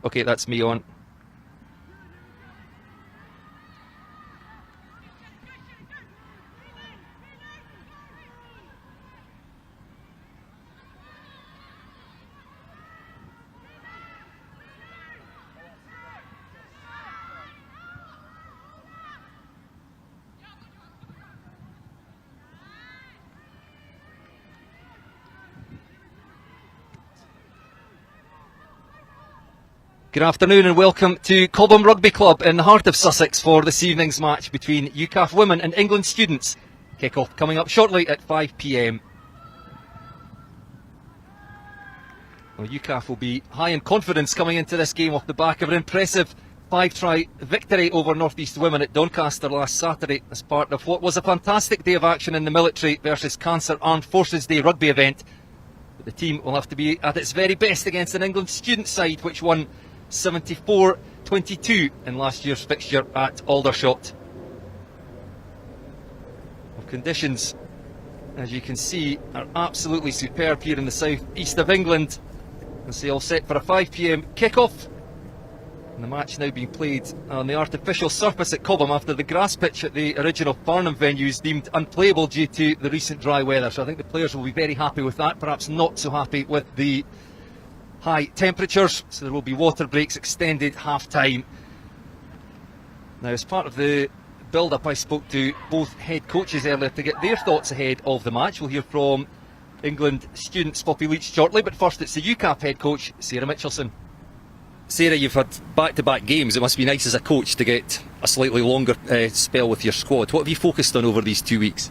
Okay, that's me on. Good afternoon and welcome to Cobham Rugby Club in the heart of Sussex for this evening's match between UKAF women and England students. Kick-off coming up shortly at 5 p.m. Well, UKAF will be high in confidence coming into this game off the back of an impressive 5-try victory over North East women at Doncaster last Saturday as part of what was a fantastic day of action in the Military versus Cancer Armed Forces Day rugby event. But the team will have to be at its very best against an England student side which won 74-22 in last year's fixture at Aldershot. Well, conditions, as you can see, are absolutely superb here in the south east of England. As they all set for a 5 p.m. kick-off. And the match now being played on the artificial surface at Cobham after the grass pitch at the original Farnham venue is deemed unplayable due to the recent dry weather. So I think the players will be very happy with that, perhaps not so happy with the high temperatures, so there will be water breaks, extended half-time. Now, as part of the build-up, I spoke to both head coaches earlier to get their thoughts ahead of the match. We'll hear from England students Poppy Leach shortly, but first it's the UKAF head coach, Sarah Mitchelson. Sarah, you've had back-to-back games. It must be nice as a coach to get a slightly longer spell with your squad. What have you focused on over these 2 weeks?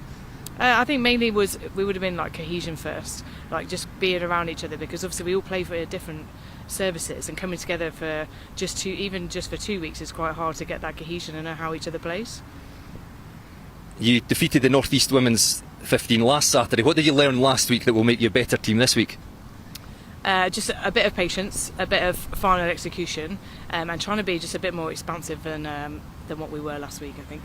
I think mainly we would have been like cohesion first, like just being around each other, because obviously we all play for different services, and coming together for just 2 weeks is quite hard to get that cohesion and know how each other plays. You defeated the North East Women's 15 last Saturday. What did you learn last week that will make you a better team this week? Just a bit of patience, a bit of final execution, and trying to be just a bit more expansive than what we were last week, I think.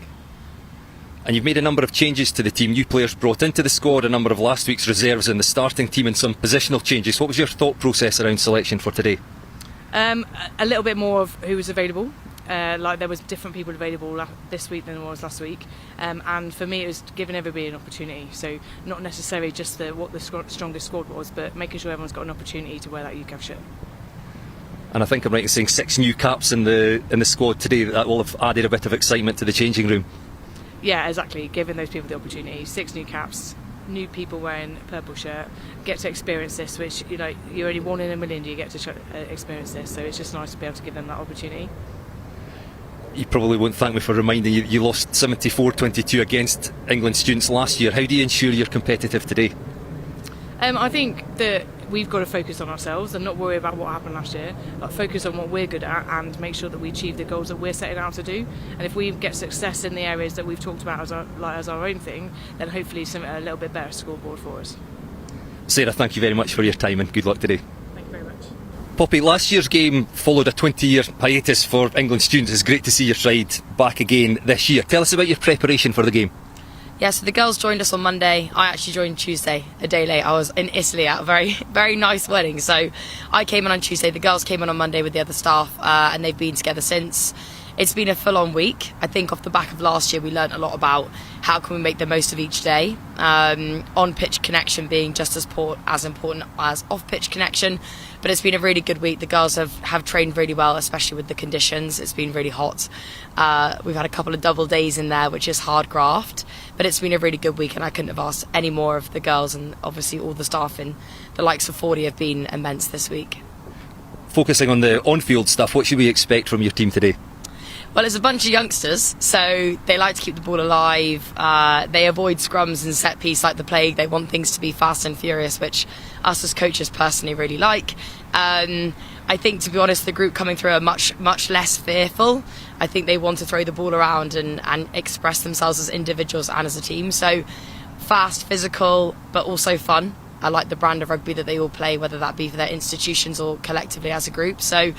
And you've made a number of changes to the team. New players brought into the squad, a number of last week's reserves in the starting team, and some positional changes. What was your thought process around selection for today? A little bit more of who was available. Like there was different people available this week than there was last week, and for me it was giving everybody an opportunity. So not necessarily just what the strongest squad was, but making sure everyone's got an opportunity to wear that UKAF shirt. And I think I'm right in saying 6 new caps in the squad today. That will have added a bit of excitement to the changing room. Yeah, exactly. Giving those people the opportunity. 6 new caps, new people wearing a purple shirt, get to experience this, which you're only one in a million. You get to experience this, so it's just nice to be able to give them that opportunity. You probably won't thank me for reminding you you lost 74-22 against England students last year. How do you ensure you're competitive today? I think that we've got to focus on ourselves and not worry about what happened last year, but focus on what we're good at and make sure that we achieve the goals that we're setting out to do. And if we get success in the areas that we've talked about as our own thing, then hopefully something a little bit better scoreboard for us. Sarah, thank you very much for your time and good luck today. Thank you very much. Poppy, last year's game followed a 20-year hiatus for England students. It's great to see your side back again this year. Tell us about your preparation for the game. Yeah, so the girls joined us on Monday. I actually joined Tuesday, a day late. I was in Italy at a very, very nice wedding. So I came in on Tuesday, the girls came in on Monday with the other staff, and they've been together since. It's been a full-on week. I think off the back of last year, we learnt a lot about how can we make the most of each day. On-pitch connection being just as important as off-pitch connection. But it's been a really good week. The girls have trained really well, especially with the conditions. It's been really hot. We've had a couple of double days in there, which is hard graft. But it's been a really good week, and I couldn't have asked any more of the girls, and obviously all the staff in the likes of 40 have been immense this week. Focusing on the on-field stuff, what should we expect from your team today? Well, it's a bunch of youngsters, so they like to keep the ball alive. They avoid scrums and set piece like the plague. They want things to be fast and furious, which us as coaches personally really like. I think, to be honest, the group coming through are much less fearful. I think they want to throw the ball around and express themselves as individuals and as a team. So fast, physical, but also fun. I like the brand of rugby that they all play, whether that be for their institutions or collectively as a group. So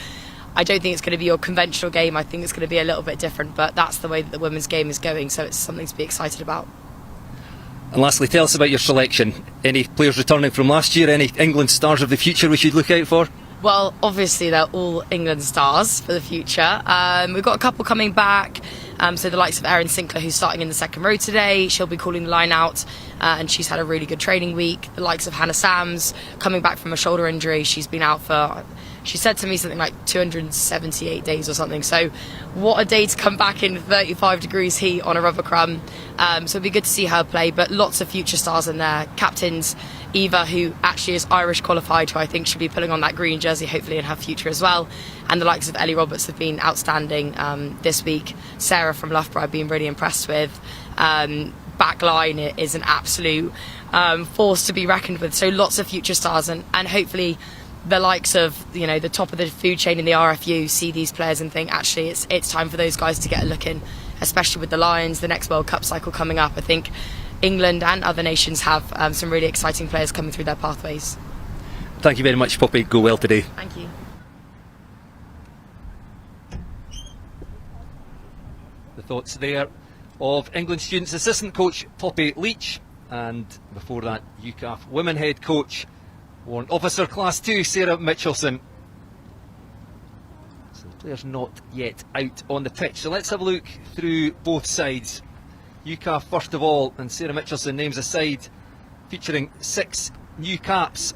I don't think it's going to be your conventional game. I think it's going to be a little bit different, but that's the way that the women's game is going, so it's something to be excited about. And lastly, tell us about your selection. Any players returning from last year? Any England stars of the future we should look out for? Well, obviously they're all England stars for the future. We've got a couple coming back. So the likes of Erin Sinclair, who's starting in the second row today, she'll be calling the line out, and she's had a really good training week. The likes of Hannah Sams, coming back from a shoulder injury. She's been out for, she said to me something like 278 days or something. So what a day to come back in 35 degrees heat on a rubber crumb. So it'd be good to see her play, but lots of future stars in there. Captains Eva, who actually is Irish qualified, who I think should be pulling on that green jersey hopefully in her future as well. And the likes of Ellie Roberts have been outstanding this week. Sarah from Loughborough I've been really impressed with. Backline is an absolute force to be reckoned with. So lots of future stars, and hopefully the likes of, you know, the top of the food chain in the RFU see these players and think actually it's time for those guys to get a look in, especially with the Lions, the next World Cup cycle coming up. I think England and other nations have some really exciting players coming through their pathways. Thank you very much, Poppy. Go well today. Thank you. The thoughts there of England students assistant coach Poppy Leach, and before that UKAF women head coach Warrant Officer Class 2 Sarah Mitchelson. So the players not yet out on the pitch, so let's have a look through both sides. UKAF first of all, and Sarah Mitchelson names a side featuring 6 new caps.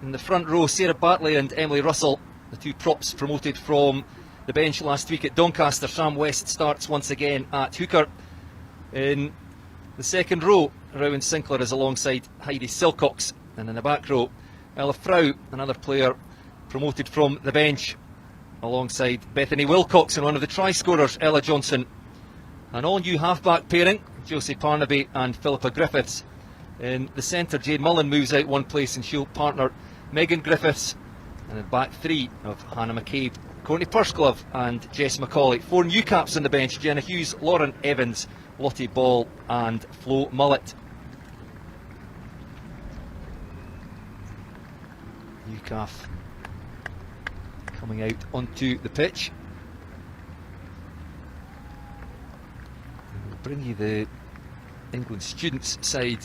In the front row, Sarah Bartley and Emily Russell, the 2 props promoted from the bench last week at Doncaster. Sam West starts once again at hooker. In the second row, Rowan Sinclair is alongside Heidi Silcox, and in the back row, Ella Frau, another player promoted from the bench, alongside Bethany Wilcox, and one of the try scorers, Ella Johnson. An all-new half-back pairing, Josie Parnaby and Philippa Griffiths. In the centre, Jade Mullen moves out one place and she'll partner Megan Griffiths. And in back 3 of Hannah McCabe, Courtney Pursglove and Jess McCauley. 4 new caps on the bench, Jenna Hughes, Lauren Evans, Lottie Ball and Flo Mullett. UKAF coming out onto the pitch. We'll bring you the England students side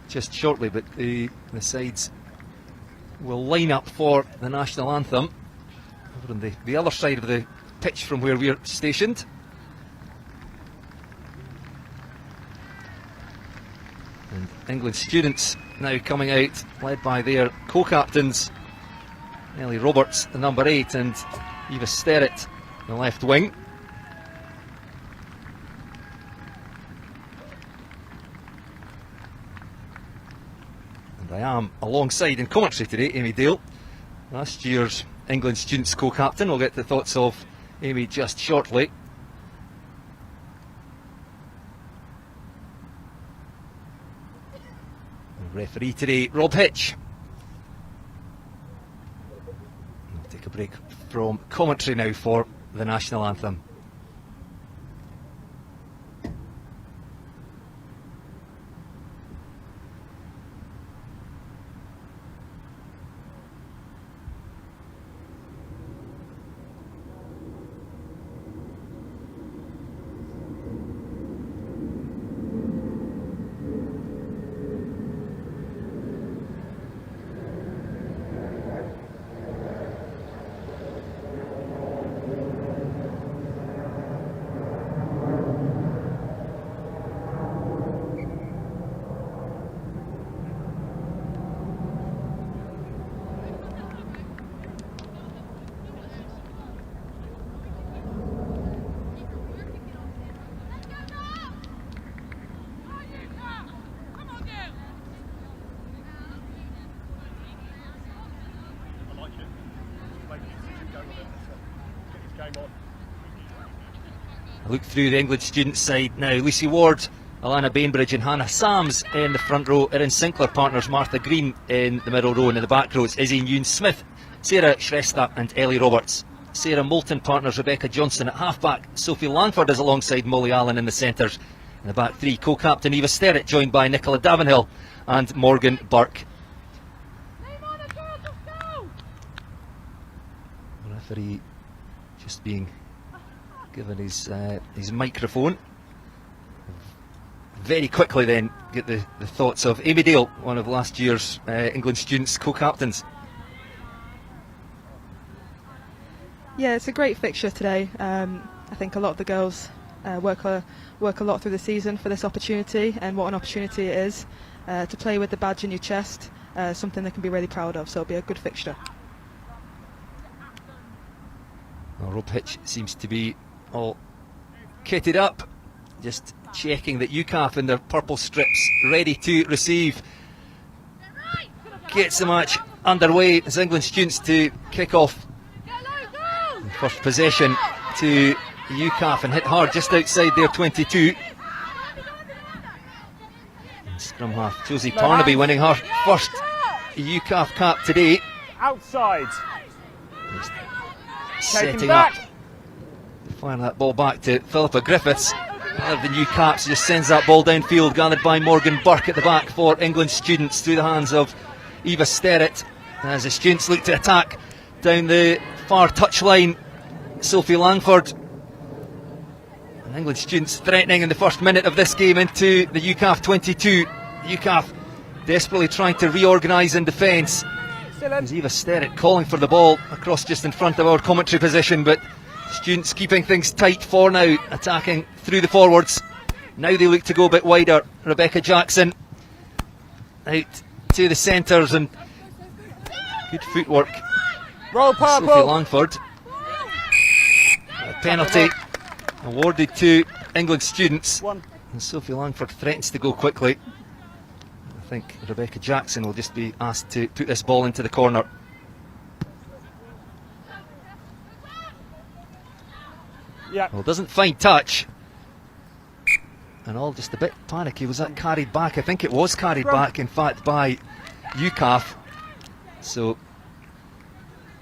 just shortly, but the sides will line up for the national anthem over on the other side of the pitch from where we're stationed. And England students now coming out, led by their co-captains Ellie Roberts, the number 8, and Eva Sterrett, the left wing. And I am alongside in commentary today Amy Dale, last year's England students co-captain. We'll get the thoughts of Amy just shortly. The referee today, Rob Hitch. We'll take a break from commentary now for the national anthem. I look through the England student side now. Lucy Ward, Alana Bainbridge and Hannah Sams in the front row. Erin Sinclair partners Martha Green in the middle row, and in the back row it's Izzy Newnes-Smith, Sarah Shrestha and Ellie Roberts. Sarah Moulton partners Rebecca Johnson at half-back. Sophie Langford is alongside Molly Allen in the centres. In the back 3, co-captain Eva Sterrett, joined by Nicola Davenhill and Morgan Burke. The referee just being given his microphone. Very quickly then get the thoughts of Amy Dale, one of last year's England students co-captains. Yeah, it's a great fixture today. I think a lot of the girls work a lot through the season for this opportunity, and what an opportunity it is to play with the badge in your chest, something they can be really proud of, so it'll be a good fixture. Well, Rob Hitch seems to be all kitted up, just checking that UKAF in their purple strips ready to receive. Gets the match underway as England students to kick off. First possession to UKAF and hit hard just outside their 22. Scrum half Josie Parnaby winning her first UKAF cap today. Outside. Just setting up, firing that ball back to Philippa Griffiths. One of the new caps just sends that ball downfield, gathered by Morgan Burke at the back for England students through the hands of Eva Sterrett. As the students look to attack down the far touchline, Sophie Langford. And England students threatening in the first minute of this game into the UKAF 22. UKAF desperately trying to reorganise in defence. As Eva Sterrett calling for the ball across just in front of our commentary position, but students keeping things tight for now, attacking through the forwards. Now they look to go a bit wider. Rebecca Jackson out to the centres, and good footwork. Roll purple. Sophie Langford. A penalty awarded to England students. And Sophie Langford threatens to go quickly. I think Rebecca Jackson will just be asked to put this ball into the corner. Yeah. Well, doesn't find touch. And all just a bit panicky. Was that carried back? I think it was carried back, in fact, by UKAF. So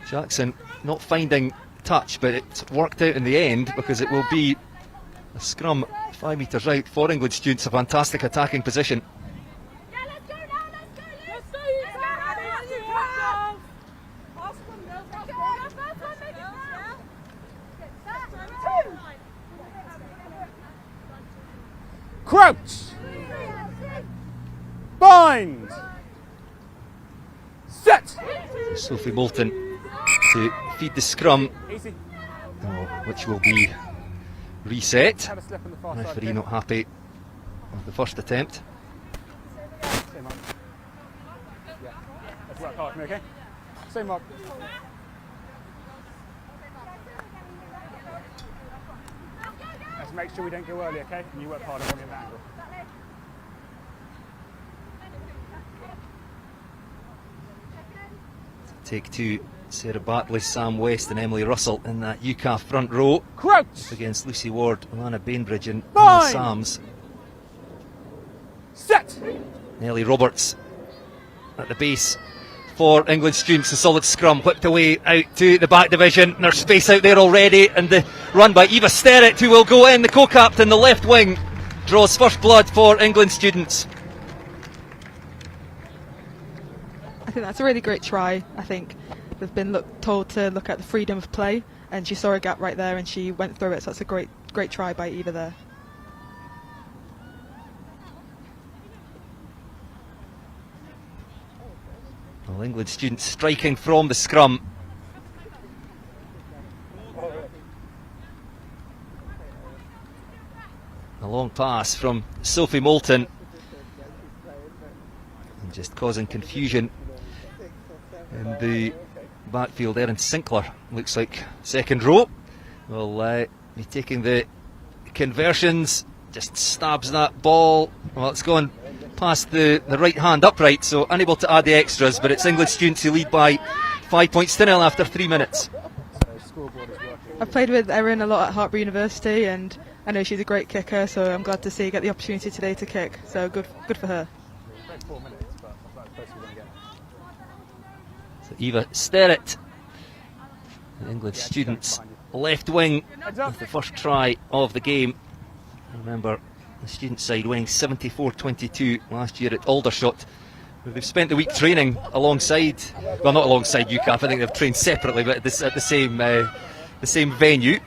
Jackson not finding touch, but it's worked out in the end, because it will be a scrum 5 metres out for England students. A fantastic attacking position. Crouch. Bind. Set. Sophie Moulton to feed the scrum, which will be reset. Referee not happy with the first attempt. Same up. Yeah. Let's work hard for me, okay? Same up. Let's make sure we don't go early, okay? And you work hard on that angle. Take two, Sarah Bartley, Sam West and Emily Russell in that UKAF front row. Crouch. Against Lucy Ward, Alana Bainbridge and Bind. Anna Sams. Set. Nellie Roberts at the base for England students. A solid scrum whipped away out to the back division. There's space out there already, and the run by Eva Sterrett, who will go in, the co-captain, the left wing, draws first blood for England students. I think that's a really great try. I think they've been told to look at the freedom of play, and she saw a gap right there and she went through it, so that's a great try by Eva there. Well, England students striking from the scrum. A long pass from Sophie Moulton, and just causing confusion in the backfield. Erin Sinclair looks like second row will be taking the conversions. Just stabs that ball. Well, it's gone past the right hand upright, so unable to add the extras, but it's England students who lead by 5 points to nil after 3 minutes. I've played with Erin a lot at Hartbury University, and I know she's a great kicker, so I'm glad to see her get the opportunity today to kick, so good for her. So Eva Sterrett, the England students left wing, with the first try of the game. Remember, the student side winning 74-22 last year at Aldershot. They've spent the week training alongside, well, not alongside UKAF, I think they've trained separately, but at the same venue.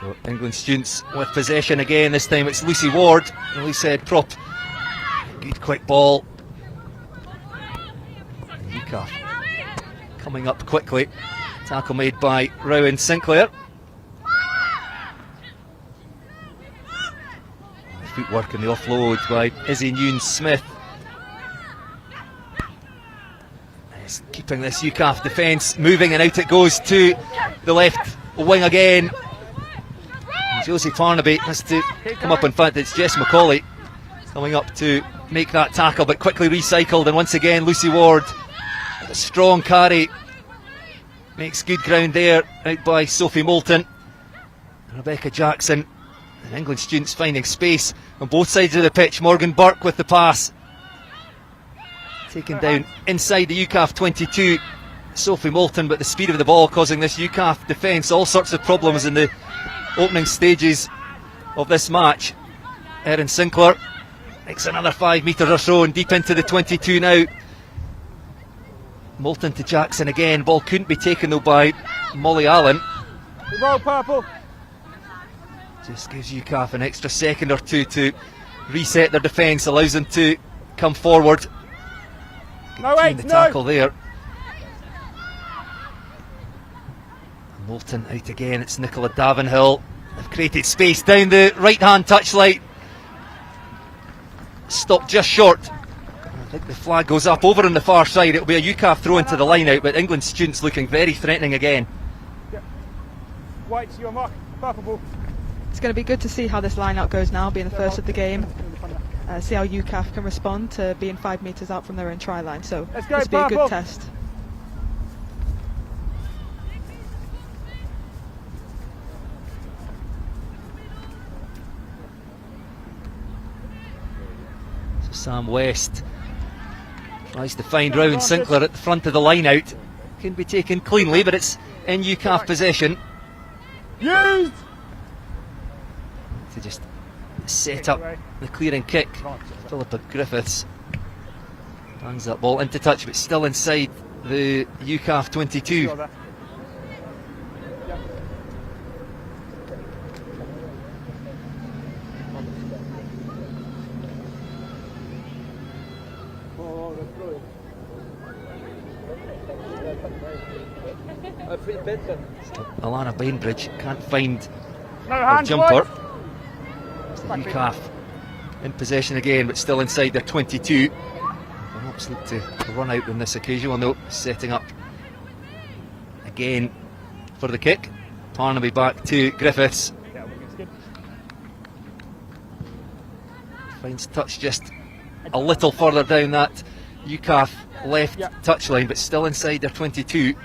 So England students with possession again. This time it's Lucy Ward, release head prop. Good quick ball. UKAF coming up quickly. Tackle made by Rowan Sinclair. Footwork and the offload by Izzy Newnes-Smith. It's keeping this UKAF defence moving, and out it goes to the left wing again. And Josie Farnaby has to come up. In fact, it's Jess McCauley coming up to make that tackle, but quickly recycled, and once again Lucy Ward, a strong carry, makes good ground there, out by Sophie Moulton. Rebecca Jackson, and England students finding space on both sides of the pitch. Morgan Burke with the pass, taken down inside the UKAF 22, Sophie Moulton, but the speed of the ball causing this UKAF defence all sorts of problems in the opening stages of this match. Erin Sinclair makes another 5 metres or so, and deep into the 22 now. Moulton to Jackson again. Ball couldn't be taken though by Molly Allen. Roll purple. Just gives UKAF an extra second or two to reset their defence, allows them to come forward. No, wait, the no. tackle there. Moulton out again. It's Nicola Davenhill. They've created space down the right hand touchline. Stopped just short. I think the flag goes up over on the far side. It'll be a UKAF throw into the line out, but England students looking very threatening again. Yeah. White, your mark. Purple ball. It's going to be good to see how this line-out goes now, being the first of the game. See how UKAF can respond to being 5 metres out from their own try line. So Let's go, this will be a purple. good test. So Sam West tries to find Rowan Sinclair at the front of the line out. Can be taken cleanly, but it's in UKAF possession. Used. To just set up the clearing kick. Philippa Griffiths bangs that ball into touch, but still inside the UKAF 22. Alana Bainbridge can't find her jumper. It's the UKAF in possession again, but still inside their 22. Perhaps look to run out on this occasion. Well, no, setting up again for the kick. Parnaby back to Griffiths. Finds touch just a little further down that UKAF left touchline, but still inside their 22.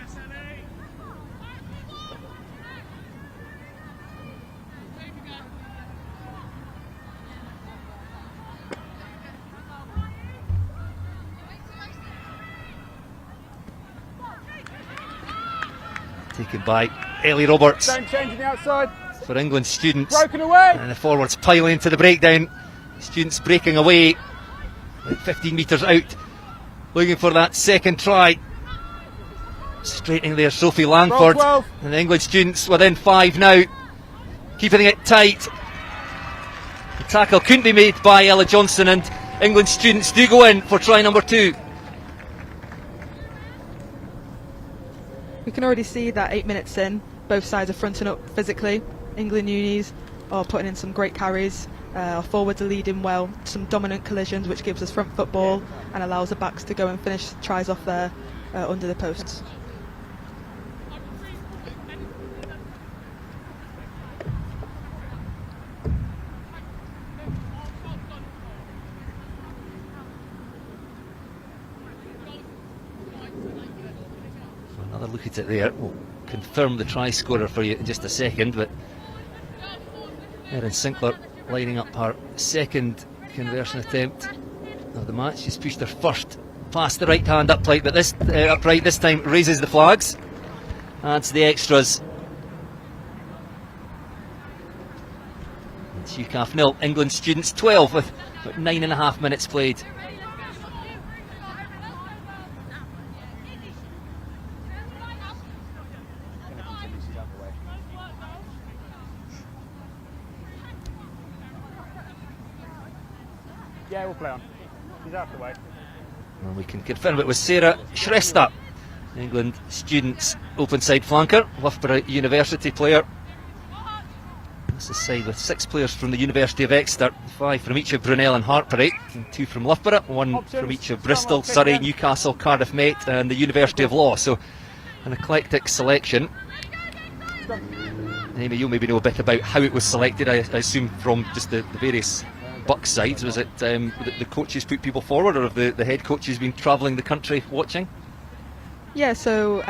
Taken by Ellie Roberts. Don't change on the outside. For England students. Broken away. And the forwards piling into the breakdown. Students breaking away. About 15 metres out. Looking for that second try. Straightening there, Sophie Langford. And the England students within 5 now. Keeping it tight. The tackle couldn't be made by Ella Johnson, and England students do go in for try number 2. We can already see that 8 minutes in, both sides are fronting up physically. England unis are putting in some great carries. Our forwards are leading well, some dominant collisions, which gives us front football and allows the backs to go and finish tries off there under the posts. Another look at it there. We'll confirm the try scorer for you in just a second, but Erin Sinclair lining up her second conversion attempt of the match. She's pushed her first past the right hand upright, but this time raises the flags, adds the extras. It's UKAF 0, England students 12 with about 9.5 minutes played. Yeah, we'll play on. He's out of the way. And we can confirm it was Sarah Shrestha, England students open side flanker, Loughborough University player. This is side with 6 players from the University of Exeter, 5 from each of Brunel and Hartpury, and 2 from Loughborough, 1 from each of Bristol, Surrey, Newcastle, Cardiff Met and the University of Law. So an eclectic selection. Amy, you'll maybe know a bit about how it was selected. I assume from just the various Bucks sides. Was it the coaches put people forward, or have the head coaches been travelling the country watching? Yeah, so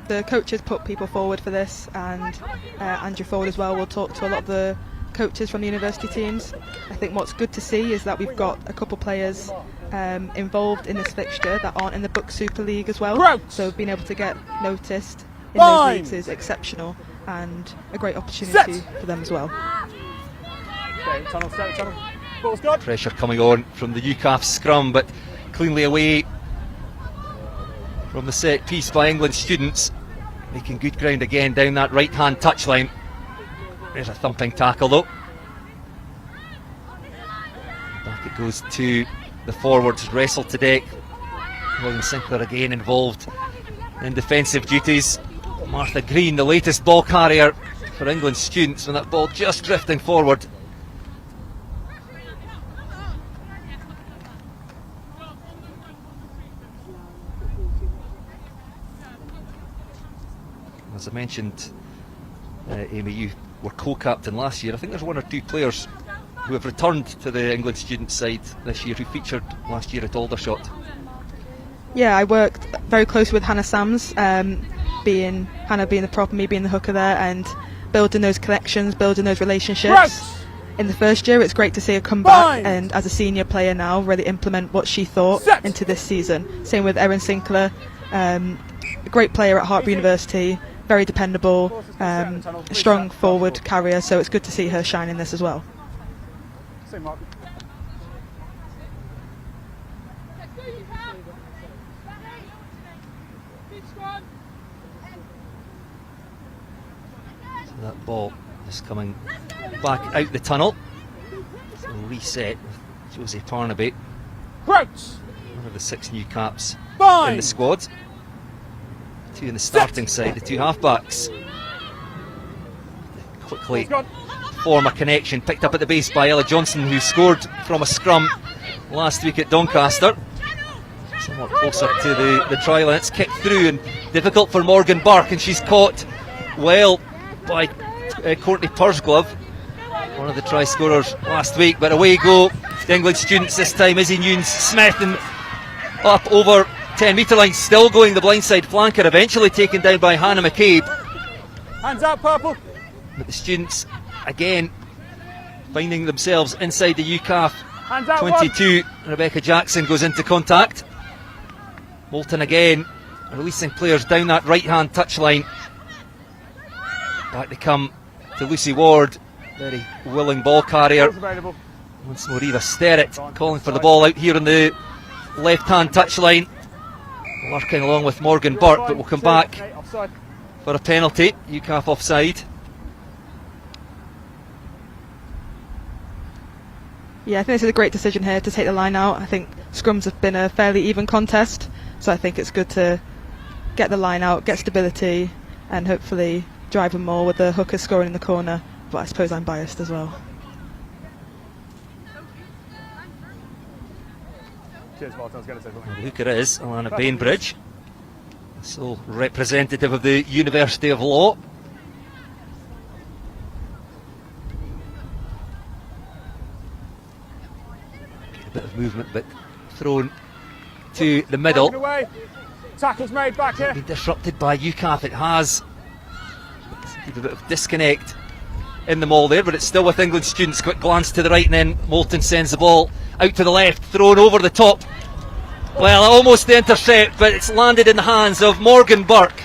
the coaches put people forward for this, and Andrew Ford as well will talk to a lot of the coaches from the university teams. I think what's good to see is that we've got a couple players involved in this fixture that aren't in the Bucks Super League as well. So being able to get noticed in those leagues is exceptional and a great opportunity for them as well. Okay, tunnel. Ball's good. Pressure coming on from the UKAF scrum, but cleanly away from the set piece by England students, making good ground again down that right hand touchline. There's a thumping tackle though. Back it goes to the forwards, wrestle to deck. William Sinclair again involved in defensive duties. Martha Green, the latest ball carrier for England students, when that ball just drifting forward. As I mentioned, Amy, you were co-captain last year. I think there's 1 or 2 players who have returned to the England student side this year who featured last year at Aldershot. Yeah, I worked very closely with Hannah Sams, Hannah being the prop, me being the hooker there, and building those connections, building those relationships. In the first year, it's great to see her come back and, as a senior player now, really implement what she thought into this season. Same with Erin Sinclair, a great player at Hartpury University, very dependable, strong forward carrier, so it's good to see her shine in this as well. Same mark. So that ball is coming back out the tunnel. So reset with Josie Parnaby, one of the 6 new caps in the squad. 2 in the starting side, the 2 halfbacks. Quickly form a connection, picked up at the base by Ella Johnson, who scored from a scrum last week at Doncaster. Somewhat closer to the try line. It's kicked through and difficult for Morgan Burke, and she's caught well by Courtney Pursglove, one of the try scorers last week. But away go the England students this time. Izzy Newnes-Smith and up over 10 metre line, still going the blindside flanker, eventually taken down by Hannah McCabe. Hands out, purple. But the students again finding themselves inside the UKAF 22. Rebecca Jackson goes into contact. Moulton again releasing players down that right hand touchline. Back they come to Lucy Ward, very willing ball carrier. Once more Eva Sterrett calling for the ball out here on the left hand touchline. Working along with Morgan Burke, but we'll come back for a penalty. UKAF offside. Yeah, I think this is a great decision here to take the line out. I think scrums have been a fairly even contest, so I think it's good to get the line out, get stability, and hopefully drive them more with the hooker scoring in the corner. But I suppose I'm biased as well. Cheers, Martin. I was going to say something. The hooker is Alana Bainbridge, sole representative of the University of Law. A bit of movement, but thrown to the middle. Tackles made back here. Been disrupted by UKAF. It has. A bit of disconnect in the maul there, but it's still with England students. Quick glance to the right, and then Moulton sends the ball out to the left, thrown over the top. Well, almost the intercept, but it's landed in the hands of Morgan Burke.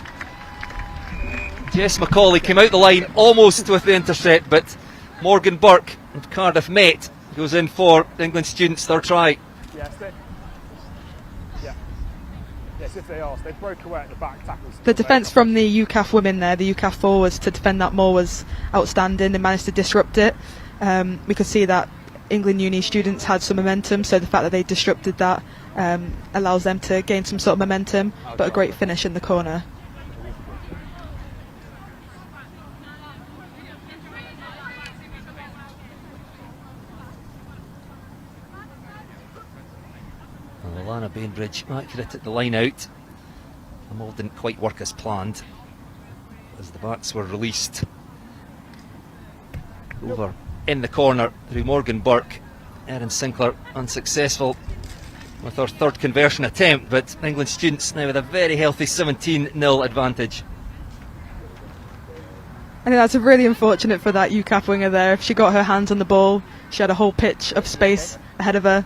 Jess McCauley came out the line almost with the intercept, but Morgan Burke of Cardiff Met goes in for England students' third try. Yes, if they ask, they broke away at the back tackles. The defence from the UKAF women there, the UKAF forwards, to defend that more was outstanding. They managed to disrupt it. We could see that England uni students had some momentum, so the fact that they disrupted that allows them to gain some sort of momentum, but a great finish in the corner. Alana Bainbridge accurate at the line out. The maul didn't quite work as planned as the backs were released. Over in the corner through Morgan Burke. Erin Sinclair unsuccessful with her third conversion attempt, but England students now with a very healthy 17-0 advantage. I think that's really unfortunate for that UKAF winger there. If she got her hands on the ball, she had a whole pitch of space ahead of her.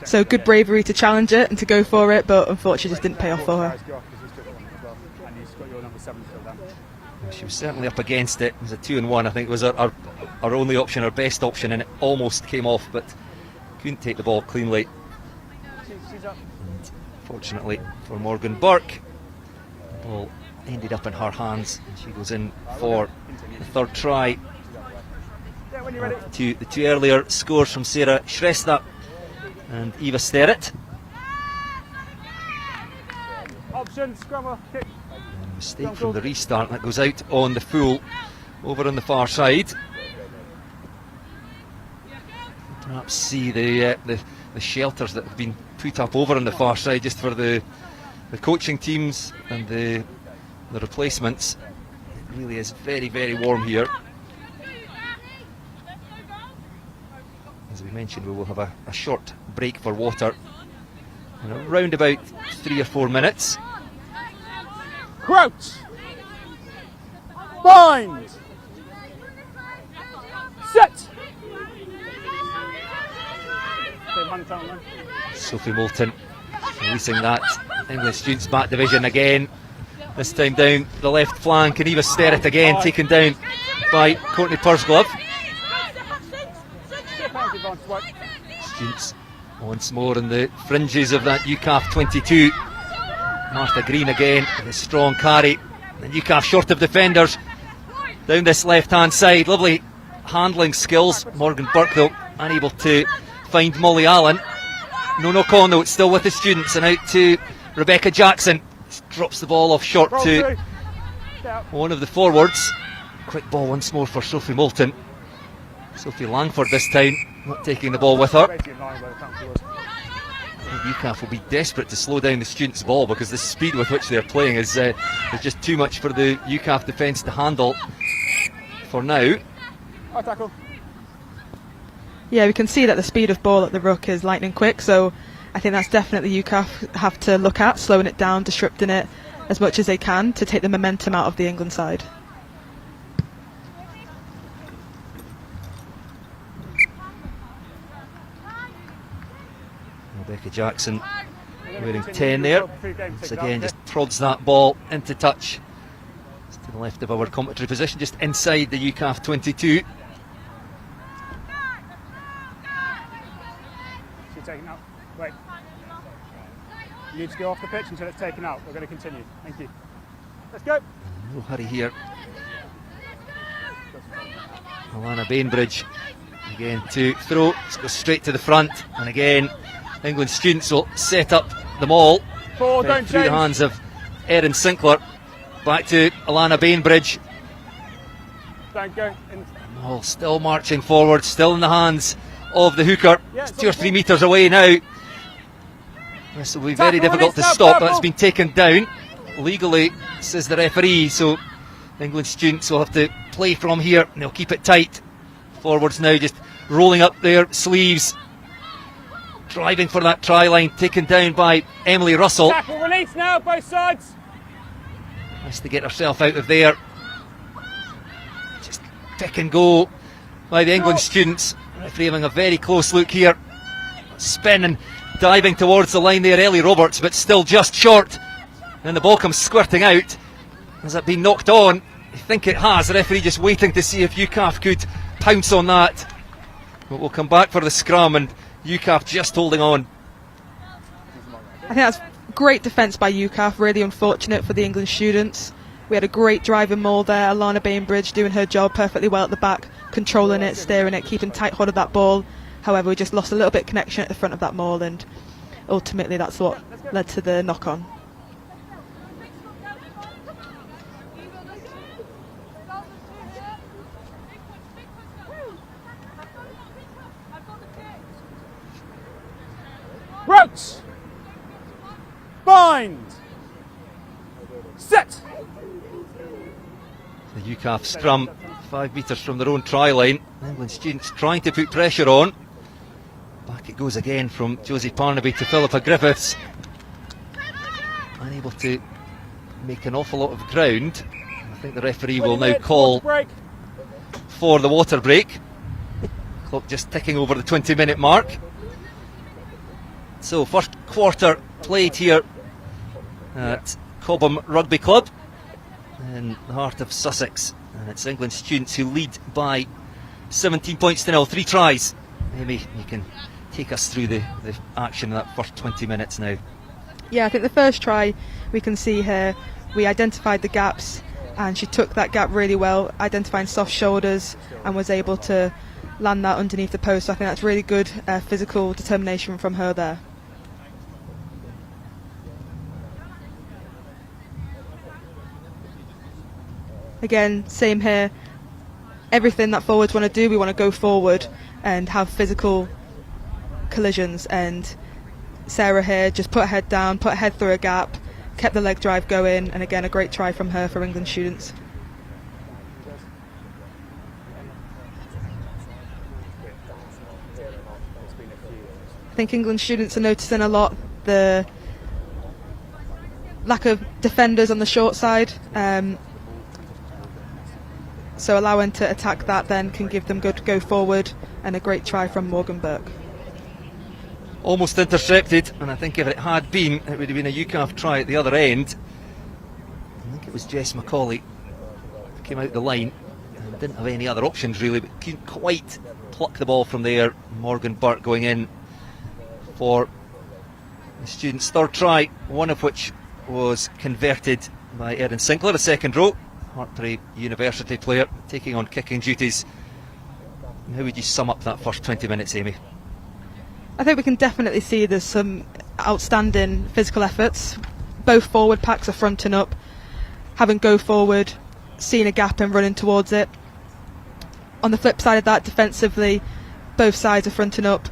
So good bravery to challenge it and to go for it, but unfortunately just didn't pay off for her. She was certainly up against it. It was a 2-1. I think it was our only option, our best option, and it almost came off, but couldn't take the ball cleanly. And fortunately for Morgan Burke, the ball ended up in her hands, and she goes in for the third try. The two earlier scores from Sarah Shrestha and Eva Sterrett. Option, scrummer, kick. Mistake from the restart, that goes out on the full over on the far side. Perhaps see the shelters that have been put up over on the far side just for the coaching teams and the replacements. It really is very, very warm here. As we mentioned, we will have a short break for water in around about 3 or 4 minutes. Crouch! Bind! Set! Sophie Moulton releasing that English students back division again. This time down the left flank, and Eva Sterrett again taken down by Courtney Pursglove. Students once more in the fringes of that UKAF 22. Martha Green again with a strong carry. And UKAF short of defenders down this left hand side. Lovely handling skills. Morgan Burke though unable to find Molly Allen. No knock on though, it's still with the students, and out to Rebecca Jackson. Just drops the ball off short to one of the forwards. Quick ball once more for Sophie Moulton. Sophie Langford this time not taking the ball with her. UKAF will be desperate to slow down the students' ball because the speed with which they're playing is just too much for the UKAF defence to handle for now. Yeah, we can see that the speed of ball at the ruck is lightning quick, so I think that's definitely UKAF have to look at, slowing it down, disrupting it as much as they can to take the momentum out of the England side. Rebecca Jackson wearing 10 there. Once again just prods that ball into touch. Just to the left of our commentary position, just inside the UKAF 22. She's taken out. Wait. You need to go off the pitch until it's taken out. We're going to continue. Thank you. Let's go. No hurry here. Alana Bainbridge again to throw. Let's go straight to the front, and again England students will set up the maul through the hands of Erin Sinclair. Back to Alana Bainbridge. Maul still marching forward, still in the hands of the hooker. It's 2 or 3 metres away now. This will be very difficult to stop. That's been taken down legally, says the referee, so England students will have to play from here and they'll keep it tight. Forwards now just rolling up their sleeves, driving for that try line, taken down by Emily Russell. Tackle release now, both sides. Has to get herself out of there. Just pick and go by the England students. Referee having a very close look here. Spin and diving towards the line there, Ellie Roberts, but still just short. And the ball comes squirting out. Has it been knocked on? I think it has. The referee just waiting to see if UKAF could pounce on that. But we'll come back for the scrum, and UKAF just holding on. I think that's great defence by UKAF, really unfortunate for the England students. We had a great driving maul there, Alana Bainbridge doing her job perfectly well at the back, controlling it, steering it, keeping tight hold of that ball. However, we just lost a little bit of connection at the front of that maul, and ultimately that's what led to the knock-on. Routes! Bind! Set! The UKAF scrum 5 metres from their own try line. England students trying to put pressure on. Back it goes again from Josie Parnaby to Philippa Griffiths. Unable to make an awful lot of ground. I think the referee will now call for the water break. Clock just ticking over the 20-minute mark. So first quarter played here at Cobham Rugby Club in the heart of Sussex, and it's England students who lead by 17 points to 0, 3 tries. Amy, you can take us through the action in that first 20 minutes now. Yeah, I think the first try we can see here, we identified the gaps and she took that gap really well, identifying soft shoulders, and was able to land that underneath the post. So I think that's really good physical determination from her there. Again, same here. Everything that forwards want to do, we want to go forward and have physical collisions. And Sarah here just put her head down, put her head through a gap, kept the leg drive going, and again a great try from her for England students. I think England students are noticing a lot the lack of defenders on the short side. So allowing to attack that then can give them good go forward, and a great try from Morgan Burke. Almost intercepted, and I think if it had been, it would have been a UKAF try at the other end. I think it was Jess McCauley who came out the line and didn't have any other options really, but couldn't quite pluck the ball from there. Morgan Burke going in for the students' third try, one of which was converted by Erin Sinclair, a second row. Hartpury University player taking on kicking duties. How would you sum up that first 20 minutes, Amy? I think we can definitely see there's some outstanding physical efforts. Both forward packs are fronting up, having go forward, seeing a gap and running towards it. On the flip side of that, defensively, both sides are fronting up.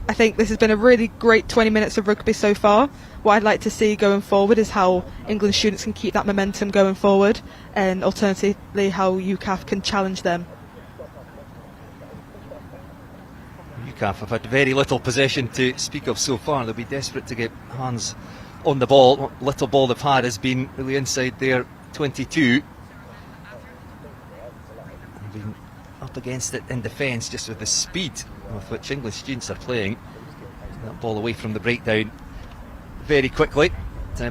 I think this has been a really great 20 minutes of rugby so far. What I'd like to see going forward is how England students can keep that momentum going forward, and alternatively how UKAF can challenge them. UKAF have had very little possession to speak of so far. They'll be desperate to get hands on the ball. What little ball they've had has been really inside their 22. They've been up against it in defence, just with the speed with which English students are playing. That ball away from the breakdown very quickly.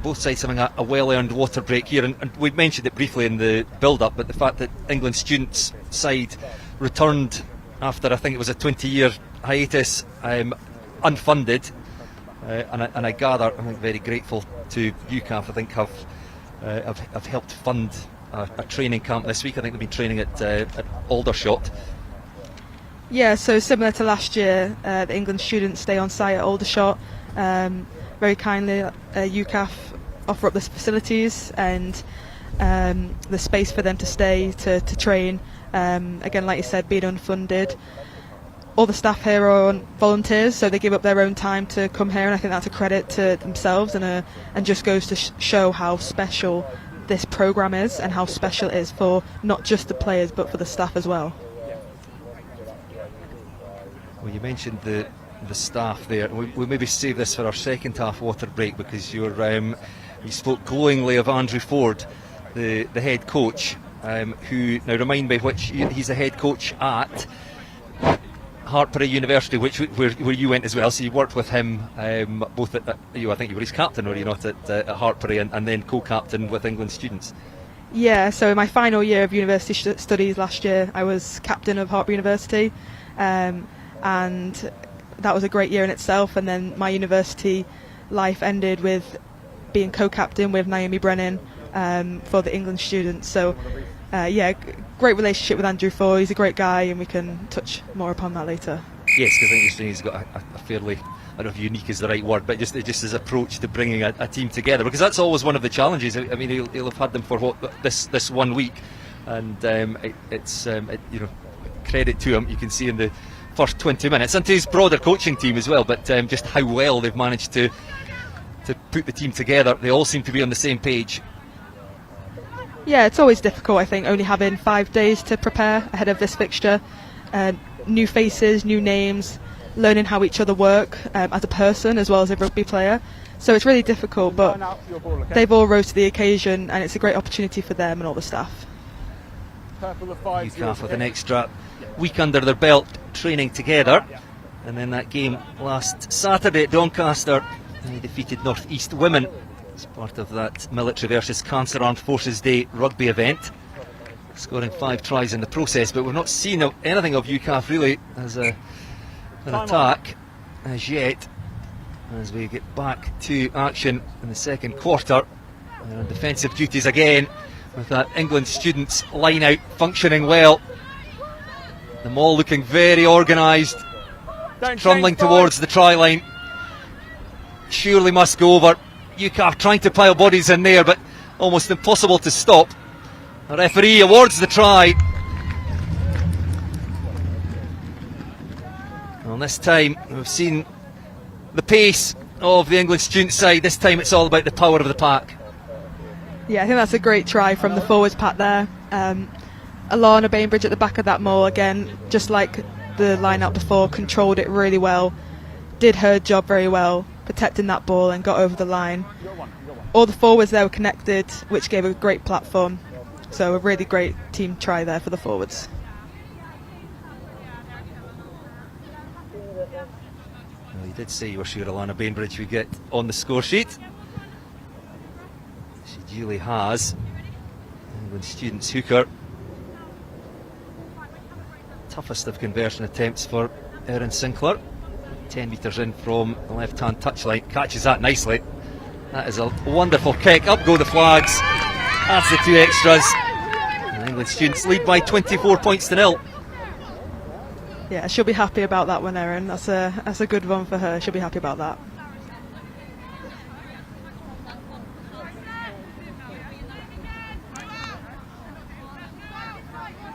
Both sides having a well-earned water break here, and we mentioned it briefly in the build-up, but the fact that England students side returned after, I think it was a 20-year hiatus, unfunded, and I gather, I'm very grateful to UKAF. I think have helped fund a training camp this week. I think they've been training at Aldershot. Yeah, so similar to last year, the England students stay on site at Aldershot. Very kindly, UKAF offer up the facilities and the space for them to stay, to train. Again, like you said, being unfunded. All the staff here are on volunteers, so they give up their own time to come here, and I think that's a credit to themselves, and just goes to show how special this programme is, and how special it is for not just the players but for the staff as well. Well, you mentioned the staff there. We'll maybe save this for our second half water break, because you spoke glowingly of Andrew Ford, the head coach, who, now remind me, he's the head coach at Hartpury University, where you went as well. So you worked with him both at I think you were his captain, were you not, at Hartpury, and then co-captain with England students? Yeah, so in my final year of university studies last year, I was captain of Hartpury University, and that was a great year in itself. And then my university life ended with being co-captain with Naomi Brennan, for the England students. So yeah, great relationship with Andrew Foy. He's a great guy, and we can touch more upon that later. Yes, because I think he's got a fairly, I don't know if unique is the right word, but just his approach to bringing a team together, because that's always one of the challenges. I mean, he'll have had them for this 1 week, and it's you know, credit to him. You can see in the first 20 minutes, and to his broader coaching team as well. But just how well they've managed to put the team together. They all seem to be on the same page. Yeah, it's always difficult, I think, only having 5 days to prepare ahead of this fixture. New faces, new names, learning how each other work as a person as well as a rugby player. So it's really difficult, but they've all rose to the occasion, and it's a great opportunity for them and all the staff. UKAF with an extra week under their belt, training together. And then that game last Saturday at Doncaster, they defeated North East Women as part of that Military versus Cancer Armed Forces Day rugby event, scoring 5 tries in the process. But we've not seen anything of UKAF really as an attack as yet, as we get back to action in the second quarter. They're on defensive duties again, with that England students line out functioning well. Them all looking very organised, trundling towards the try line. Surely must go over. UKAF trying to pile bodies in there, but almost impossible to stop. The referee awards the try. Well, this time we've seen the pace of the England student side. This time it's all about the power of the pack. Yeah, I think that's a great try from the forwards pack there. Alana Bainbridge at the back of that maul again, just like the line-out before, controlled it really well, did her job very well, protecting that ball and got over the line. All the forwards there were connected, which gave a great platform. So a really great team try there for the forwards. Well, you did say you were sure Alana Bainbridge would get on the score sheet. She duly has. England students hooker. Toughest of conversion attempts for Erin Sinclair. 10 metres in from the left-hand touchline. Catches that nicely. That is a wonderful kick. Up go the flags. That's the 2 extras. And England students lead by 24 points to 0. Yeah, she'll be happy about that one, Erin. That's a good one for her. She'll be happy about that.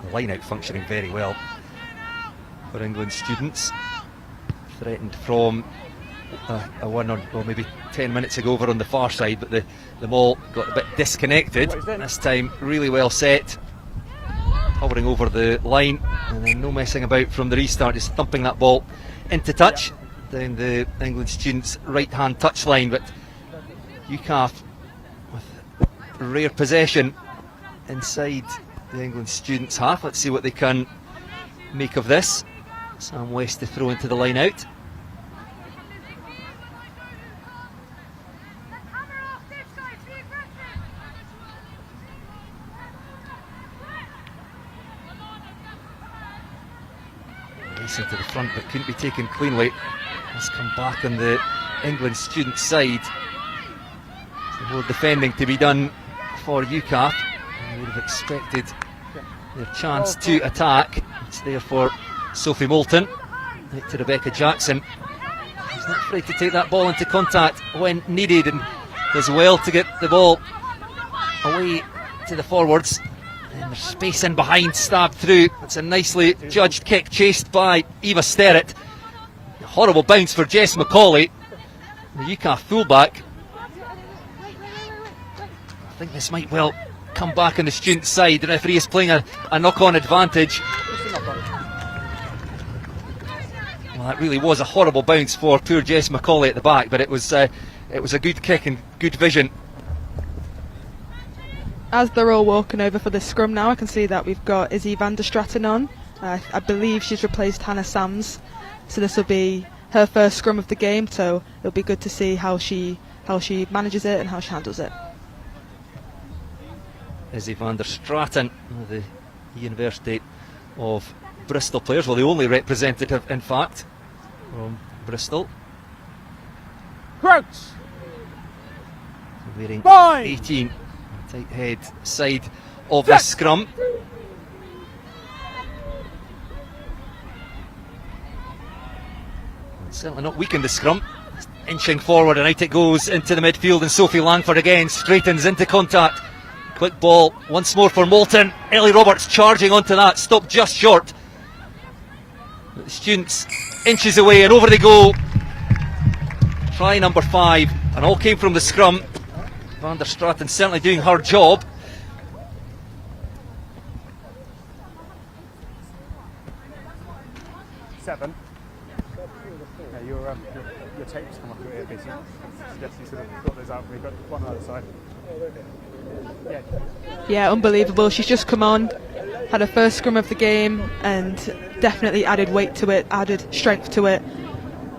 The line out functioning very well for England students. Threatened from a 1 or maybe 10 minutes ago over on the far side, but the ball got a bit disconnected. This time really well set, hovering over the line, and then no messing about from the restart, just thumping that ball into touch down the England students' right hand touchline. But UKAF with rare possession inside the England students' half. Let's see what they can make of this. Sam West to throw into the line out. Racing to the front, but couldn't be taken cleanly. Has come back on the England student side. So more defending to be done for UKAF. I would have expected their chance to attack. It's there for Sophie Moulton. Out to Rebecca Jackson. She's not afraid to take that ball into contact when needed, and does well to get the ball away to the forwards. And there's space in behind, stabbed through. It's a nicely judged kick, chased by Eva Sterrett. A horrible bounce for Jess McCauley, the UKAF fullback. I think this might well come back on the student side. The referee is playing a knock-on advantage. Well, that really was a horrible bounce for poor Jess McCauley at the back, but it was a good kick and good vision. As they're all walking over for the scrum now, I can see that we've got Izzy van der Straten on. I believe she's replaced Hannah Sams, so this will be her first scrum of the game. So it'll be good to see how she manages it and how she handles it. Izzy van der Straten, the University of Bristol players, well, the only representative, in fact, from Bristol. Crouch! Wearing Fine. 18, tight head side of the scrum. Certainly not weakened the scrum. Inching forward and out it goes into the midfield, and Sophie Langford again straightens into contact. Quick ball once more for Moulton. Ellie Roberts charging onto that, stopped just short. But the students inches away and over they go. Try number 5, and all came from the scrum. Van der Straten certainly doing her job. Seven. Yeah, your tape's come off your earpiece. I suggest you sort of got those out. We've got one on the other side. Yeah, unbelievable. She's just come on, had her first scrum of the game, and definitely added weight to it, added strength to it.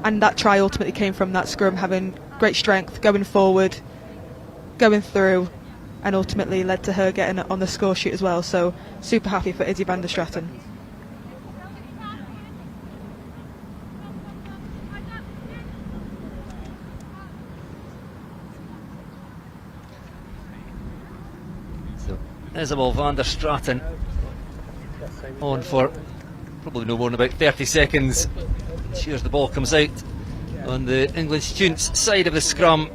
And that try ultimately came from that scrum, having great strength, going forward, going through, and ultimately led to her getting on the score sheet as well. So super happy for Izzy van der Straten. So Isabel van der Straten on for probably no more than about 30 seconds. Shears the ball comes out on the England students' side of the scrum,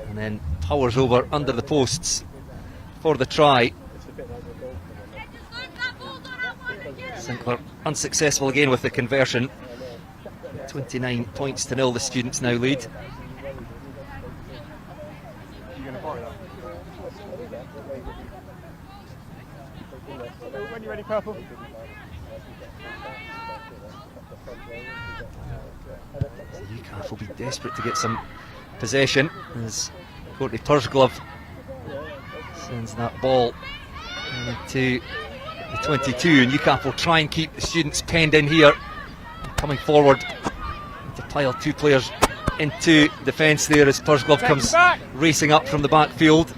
and then powers over under the posts for the try. Sinclair unsuccessful again with the conversion. 29 points to 0 the students now lead. When you're ready, Purple. So UKAF will be desperate to get some possession as Courtney Pursglove sends that ball into the 22, and UKAF will try and keep the students penned in here. Coming forward to pile 2 players into defence there as Pursglove comes racing up from the backfield.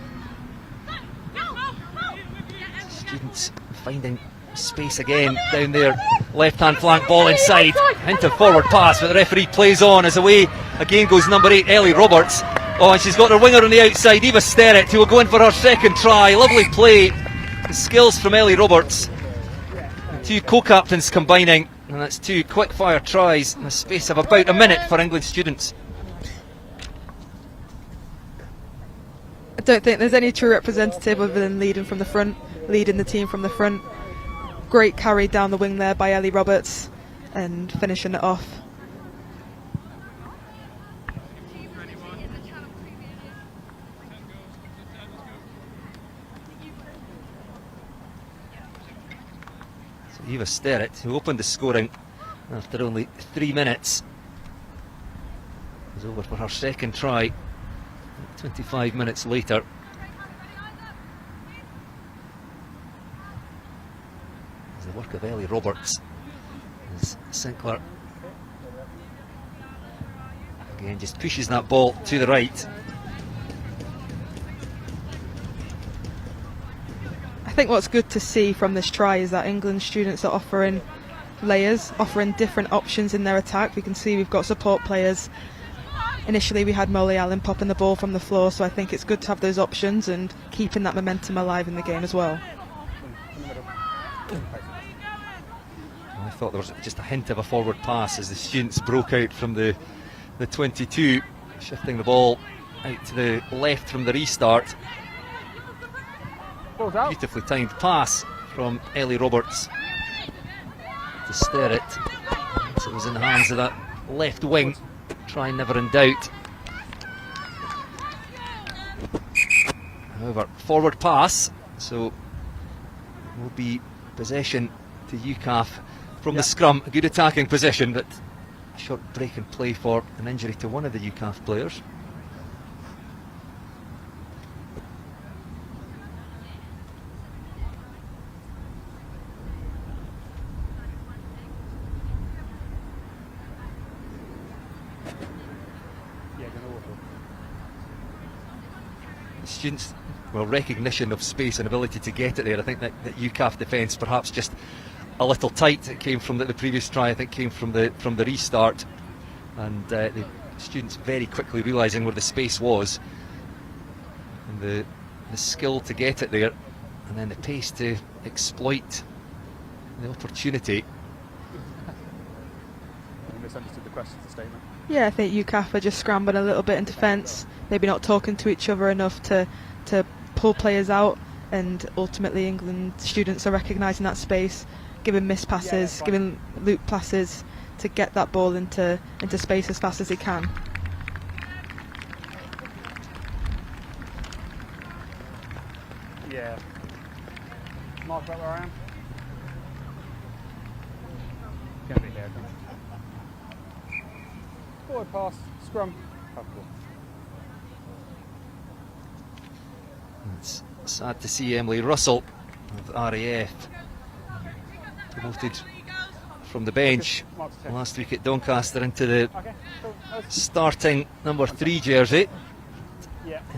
Students finding space again down there. Left hand flank ball inside, into forward pass, but the referee plays on as away again goes number 8 Ellie Roberts. Oh, and she's got her winger on the outside, Eva Sterrett, who will go in for her second try. Lovely play, the skills from Ellie Roberts. The 2 co-captains combining, and that's 2 quick fire tries in the space of about a minute for England students. I don't think there's any true representative other than leading from the front, leading the team from the front. Great carry down the wing there by Ellie Roberts and finishing it off. So Eva Sterrett, who opened the scoring after only 3 minutes, was over for her second try 25 minutes later. The work of Ellie Roberts as Sinclair again just pushes that ball to the right. I think what's good to see from this try is that England students are offering layers, offering different options in their attack. We can see we've got support players. Initially we had Molly Allen popping the ball from the floor, so I think it's good to have those options and keeping that momentum alive in the game as well. I thought there was just a hint of a forward pass as the students broke out from the 22, shifting the ball out to the left from the restart. Beautifully timed pass from Ellie Roberts to Sterrett. So it was in the hands of that left wing. Try never in doubt. However, forward pass, so it will be possession to UKAF from the scrum. A good attacking position, but a short break in play for an injury to one of the UKAF players. Students, well, recognition of space and ability to get it there. I think that UKAF defence perhaps just a little tight. It came from the previous try, I think came from the restart, and the students very quickly realising where the space was, and the the skill to get it there, and then the pace to exploit the opportunity. I misunderstood the question, the statement. Yeah, I think UKAF are just scrambling a little bit in defence, maybe not talking to each other enough to pull players out, and ultimately England students are recognising that space, giving missed passes, giving loop passes to get that ball into space as fast as they can. Yeah. Mark about where I am. Can't be here, can I? Forward pass, scrum, have the ball. It's sad to see Emily Russell of RAF promoted from the bench last week at Doncaster into the starting number 3 jersey,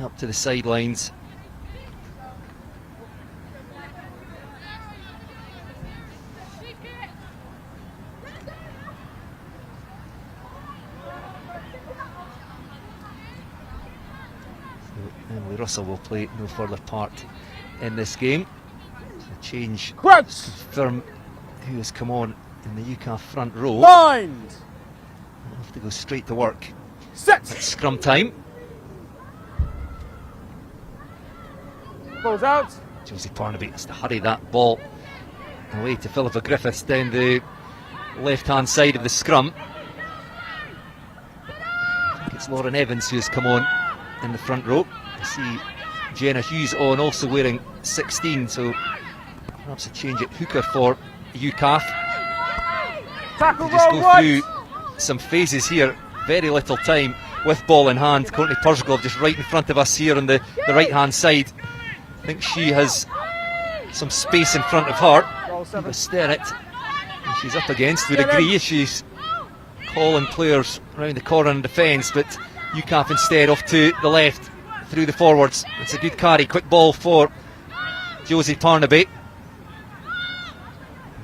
up to the sidelines. Emily Russell will play no further part in this game. A change from who has come on in the UKAF front row. Mind! We'll have to go straight to work. Set! It's scrum time. Ball's out. Josie Parnaby has to hurry that ball away to Philippa Griffiths down the left-hand side of the scrum. I think it's Lauren Evans who has come on in the front row. I see Jenna Hughes on, also wearing 16, so perhaps a change at hooker for UKAF. Tackle To just roll go right. through some phases here, very little time with ball in hand. Courtney Pursglove just right in front of us here on the right hand side. I think she has some space in front of her. Eva Sterrett, who she's up against, would agree. She's calling players around the corner in defence, but UKAF instead off to the left through the forwards. It's a good carry, quick ball for Josie Parnaby.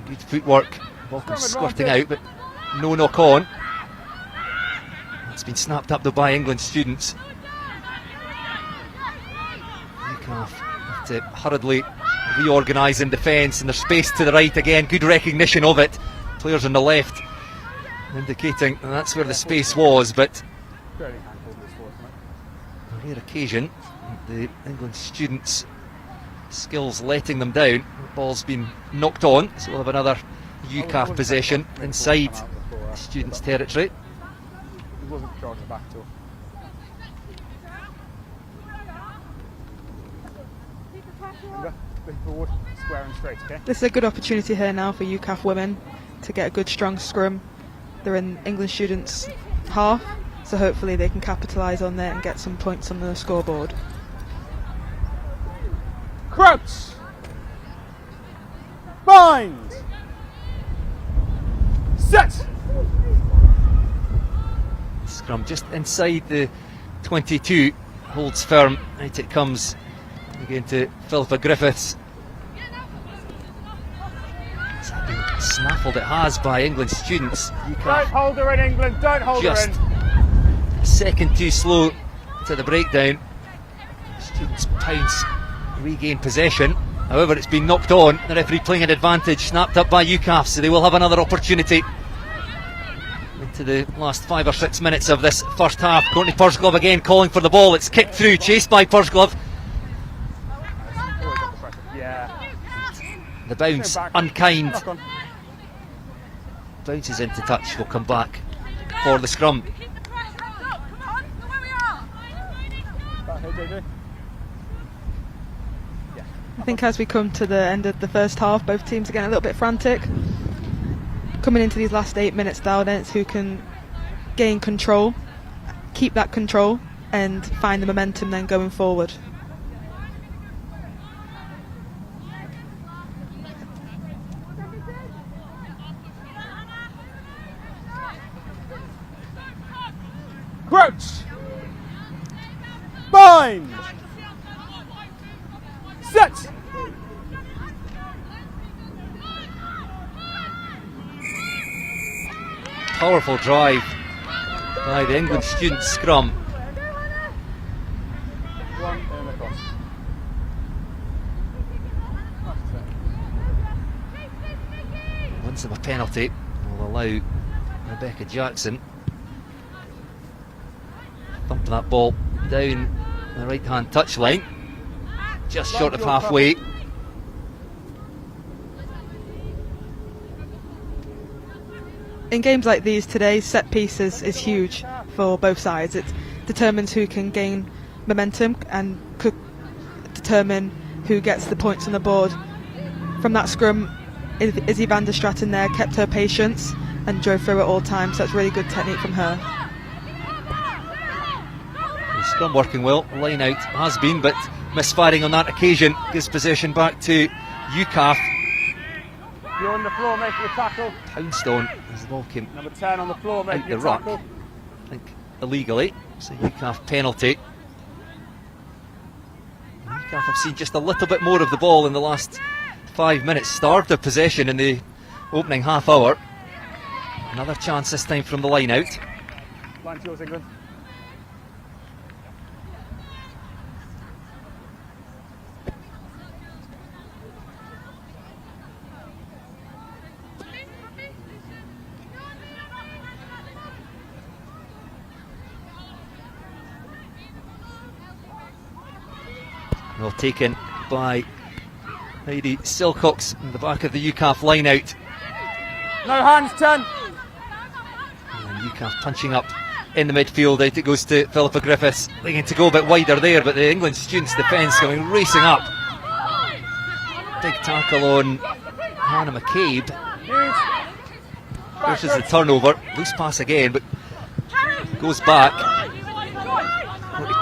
Good footwork, ball comes squirting out, but no knock on. It's been snapped up though by England students. UKAF have to hurriedly reorganise in defence, and there's space to the right again. Good recognition of it. Players on the left indicating that's where the space was, but a rare occasion, the England students' skills letting them down. The ball's been knocked on, so we'll have another UKAF possession inside the students' territory. He wasn't charging back at all. Looking forward, square and straight, okay? This is a good opportunity here now for UKAF women to get a good strong scrum. They're in England students' half, so hopefully they can capitalise on that and get some points on the scoreboard. Crouch! Bind! Set! Scrum just inside the 22, holds firm. Out it comes again to Philippa Griffiths. It's been snaffled, it has, by England students. Don't hold her in, England, don't hold her Just in. a second too slow to the breakdown. Students pounce, regain possession. However, it's been knocked on. The referee playing an advantage, snapped up by UKAF, so they will have another opportunity. Into the last 5 or 6 minutes of this first half. Courtney Pursglove again calling for the ball. It's kicked through, chased by Pursglove. Yeah. The bounce unkind. Bounces into touch, will come back for the scrum. Back here, JJ. I think as we come to the end of the first half, both teams are getting a little bit frantic. Coming into these last 8 minutes now, then it's who can gain control, keep that control, and find the momentum then going forward. Crouch! Bind! Set! Powerful drive by the England student scrum. One and across. chance of a penalty will allow Rebecca Jackson thump that ball down the right hand touchline, just short of halfway. In games like these today, set pieces is huge for both sides. It determines who can gain momentum and could determine who gets the points on the board. From that scrum, Izzy van der Straten there kept her patience and drove through at all times, so that's really good technique from her. The scrum working well, line out has been, but misfiring on that occasion gives possession back to UKAF. You're on the floor making a tackle. Poundstone as the ball came Number 10 on the floor out making the a ruck, tackle. I think illegally, so UKAF penalty. UKAF have seen just a little bit more of the ball in the last 5 minutes, starved of possession in the opening half hour. Another chance this time from the line out. Line to yours, England. Well taken by Heidi Silcox in the back of the UKAF line out. No hands, 10. And UKAF punching up in the midfield. Out it goes to Philippa Griffiths, looking to go a bit wider there, but the England students' defence coming racing up. Big tackle on Hannah McCabe. Pushes the turnover, loose pass again, but goes back.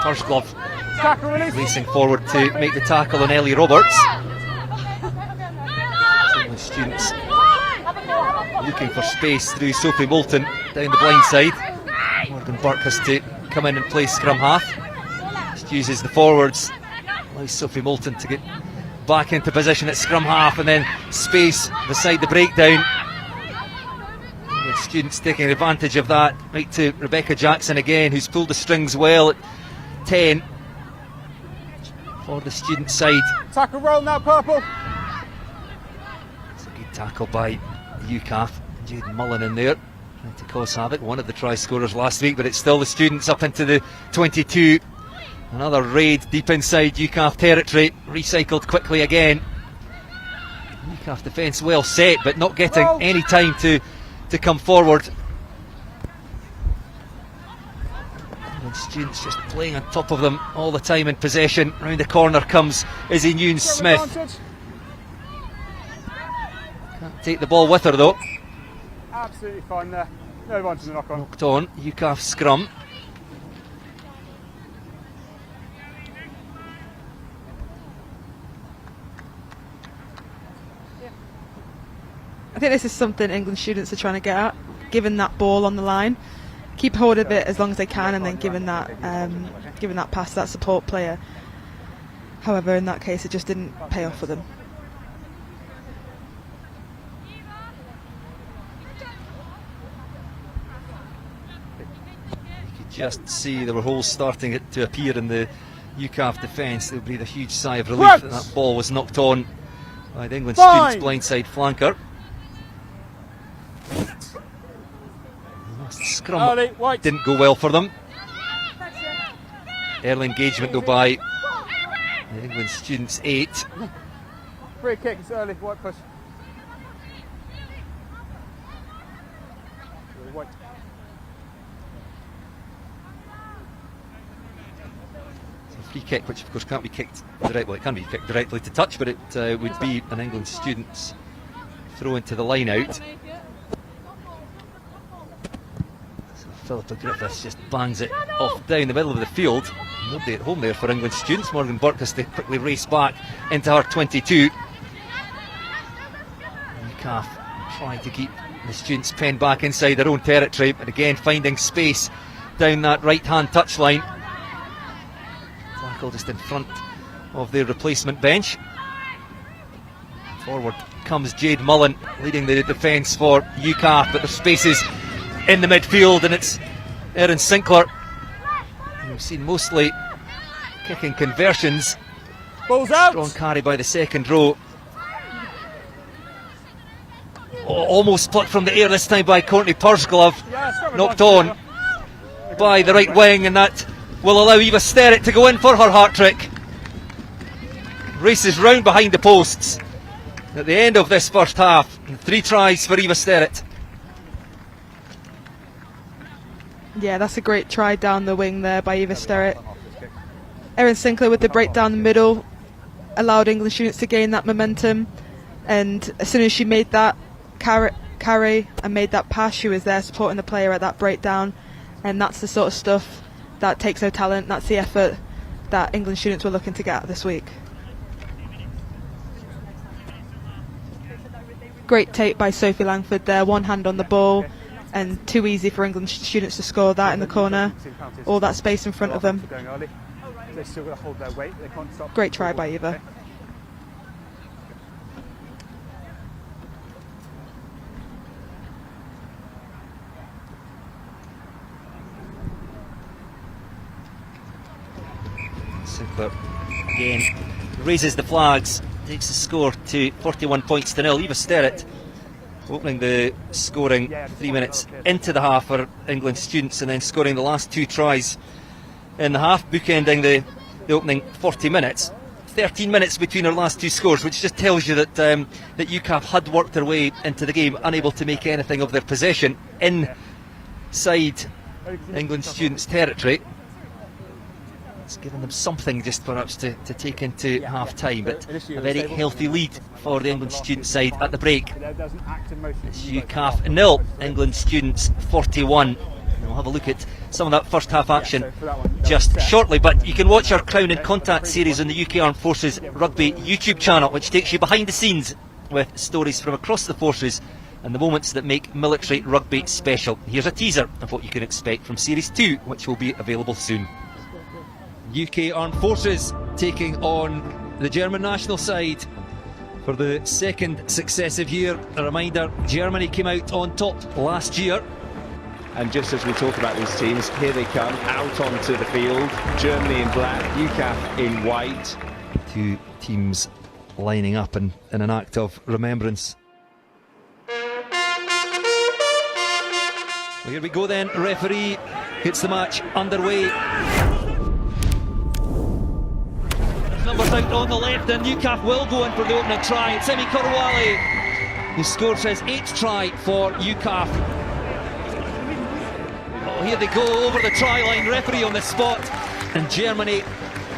First glove racing forward to make the tackle on Ellie Roberts. England students looking for space through Sophie Moulton down the blind side. Morgan Burke has to come in and play scrum half. Just uses the forwards, allows Sophie Moulton to get back into position at scrum half, and then space beside the breakdown. England students taking advantage of that. Right to Rebecca Jackson again, who's pulled the strings well at 10 for the student side. Tackle roll now, purple. It's a good tackle by UKAF. Jade Mullen in there, trying to cause havoc. One of the try scorers last week, but it's still the students up into the 22. Another raid deep inside UKAF territory, recycled quickly again. UKAF defence well set, but not getting any time to come forward. Students just playing on top of them all the time in possession. Round the corner comes Izzy Newnes-Smith. Can't take the ball with her though. Absolutely fine there. No one to knock on. Knocked on, UKAF scrum. I think this is something England students are trying to get at, given that ball on the line. Keep hold of it as long as they can, and then given that pass to that support player. However, in that case, it just didn't pay off for them. You could just see there were holes starting to appear in the UKAF defence. They would breathe a huge sigh of relief that that ball was knocked on by the England students' blindside flanker. Scrum didn't go well for them. Early engagement though by the England students 8. Free kick, it's early, white push. White. It's a free kick, which of course can't be kicked directly. Well, it can be kicked directly to touch, but it would be an England students throw into the line out. Philippa Griffiths just bangs it off down the middle of the field. Nobody at home there for England students. Morgan Burke has to quickly race back into her 22. UKAF trying to keep the students penned back inside their own territory, but again finding space down that right hand touchline. Tackle just in front of their replacement bench. Forward comes Jade Mullen leading the defence for UKAF, but there's spaces in the midfield, and it's Erin Sinclair. We've seen mostly kicking conversions. Balls out. Strong carry by the second row. almost plucked from the air this time by Courtney Purr's glove, knocked on by the right wing, and that will allow Eva Sterrett to go in for her hat-trick. Races round behind the posts at the end of this first half. 3 tries for Eva Sterrett. Yeah, that's a great try down the wing there by Eva Sterrett. Erin Sinclair with the break down the middle allowed England students to gain that momentum, and as soon as she made that carry and made that pass, she was there supporting the player at that breakdown, and that's the sort of stuff that takes her talent. That's the effort that England students were looking to get this week. Great take by Sophie Langford there, one hand on the ball, and too easy for England students to score that in the corner. All that space in front of them. Great try by Eva. Sinclair again raises the flags, takes the score to 41 points to 0. Eva Sterrett opening the scoring 3 minutes into the half for England students, and then scoring the last 2 tries in the half, bookending the opening 40 minutes. 13 minutes between her last 2 scores, which just tells you that that UKAF had worked their way into the game, unable to make anything of their possession inside England students' territory. It's given them something just perhaps to take into half-time, but a very healthy lead for the England student side at the break. It's UKAF 0, England students 41. We'll have a look at some of that first half action just shortly, but you can watch our Crown in Contact series on the UK Armed Forces Rugby YouTube channel, which takes you behind the scenes with stories from across the forces and the moments that make military rugby special. Here's a teaser of what you can expect from Series 2, which will be available soon. UK Armed Forces taking on the German national side for the 2nd successive year. A reminder, Germany came out on top last year. And just as we talk about these teams, here they come out onto the field. Germany in black, UKAF in white. 2 teams lining up in an act of remembrance. Well, here we go then, referee gets the match underway. Numbers out on the left, and UKAF will go in for the opening try. It's Emi Korowale who scores his 8th try for UKAF. Oh, here they go over the try line, referee on the spot, and Germany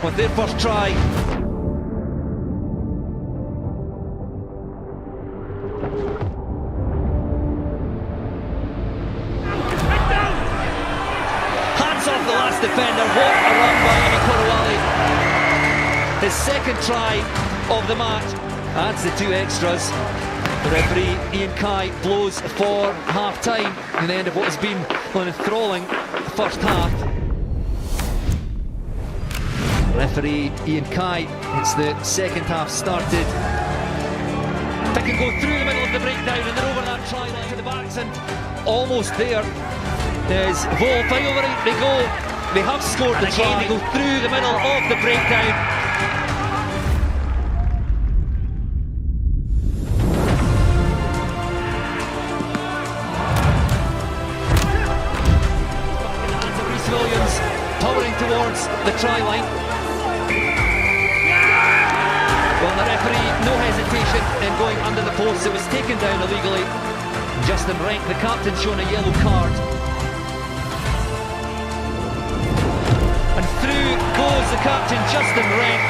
with their first try. Hands off the last defender, what a run by Emi Korowale. His 2nd try of the match, adds the 2 extras. The referee Ian Kai blows for half-time in the end of what has been an enthralling first half. Referee Ian Kai gets the 2nd half started. They can go through the middle of the breakdown, and they're over that try line to the backs, and almost there is Vol. Over it they go. They have scored the try. They go through the middle of the breakdown. Towards the try line. Well, the referee, no hesitation in going under the post. It was taken down illegally. Justin Rank, the captain, shown a yellow card. And through goes the captain, Justin Rank.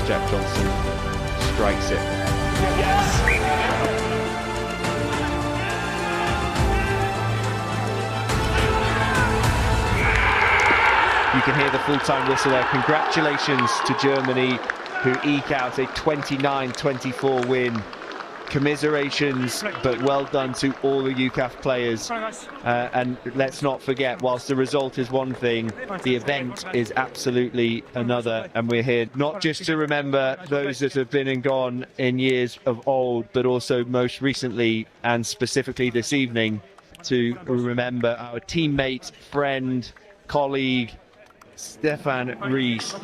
Jack Johnson strikes it. Yes! You can hear the full-time whistle there. Congratulations to Germany, who eke out a 29-24 win. Commiserations, but well done to all the UKAF players. And let's not forget, whilst the result is one thing, the event is absolutely another. And we're here not just to remember those that have been and gone in years of old, but also most recently and specifically this evening, to remember our teammate, friend, colleague, Stefan Rees.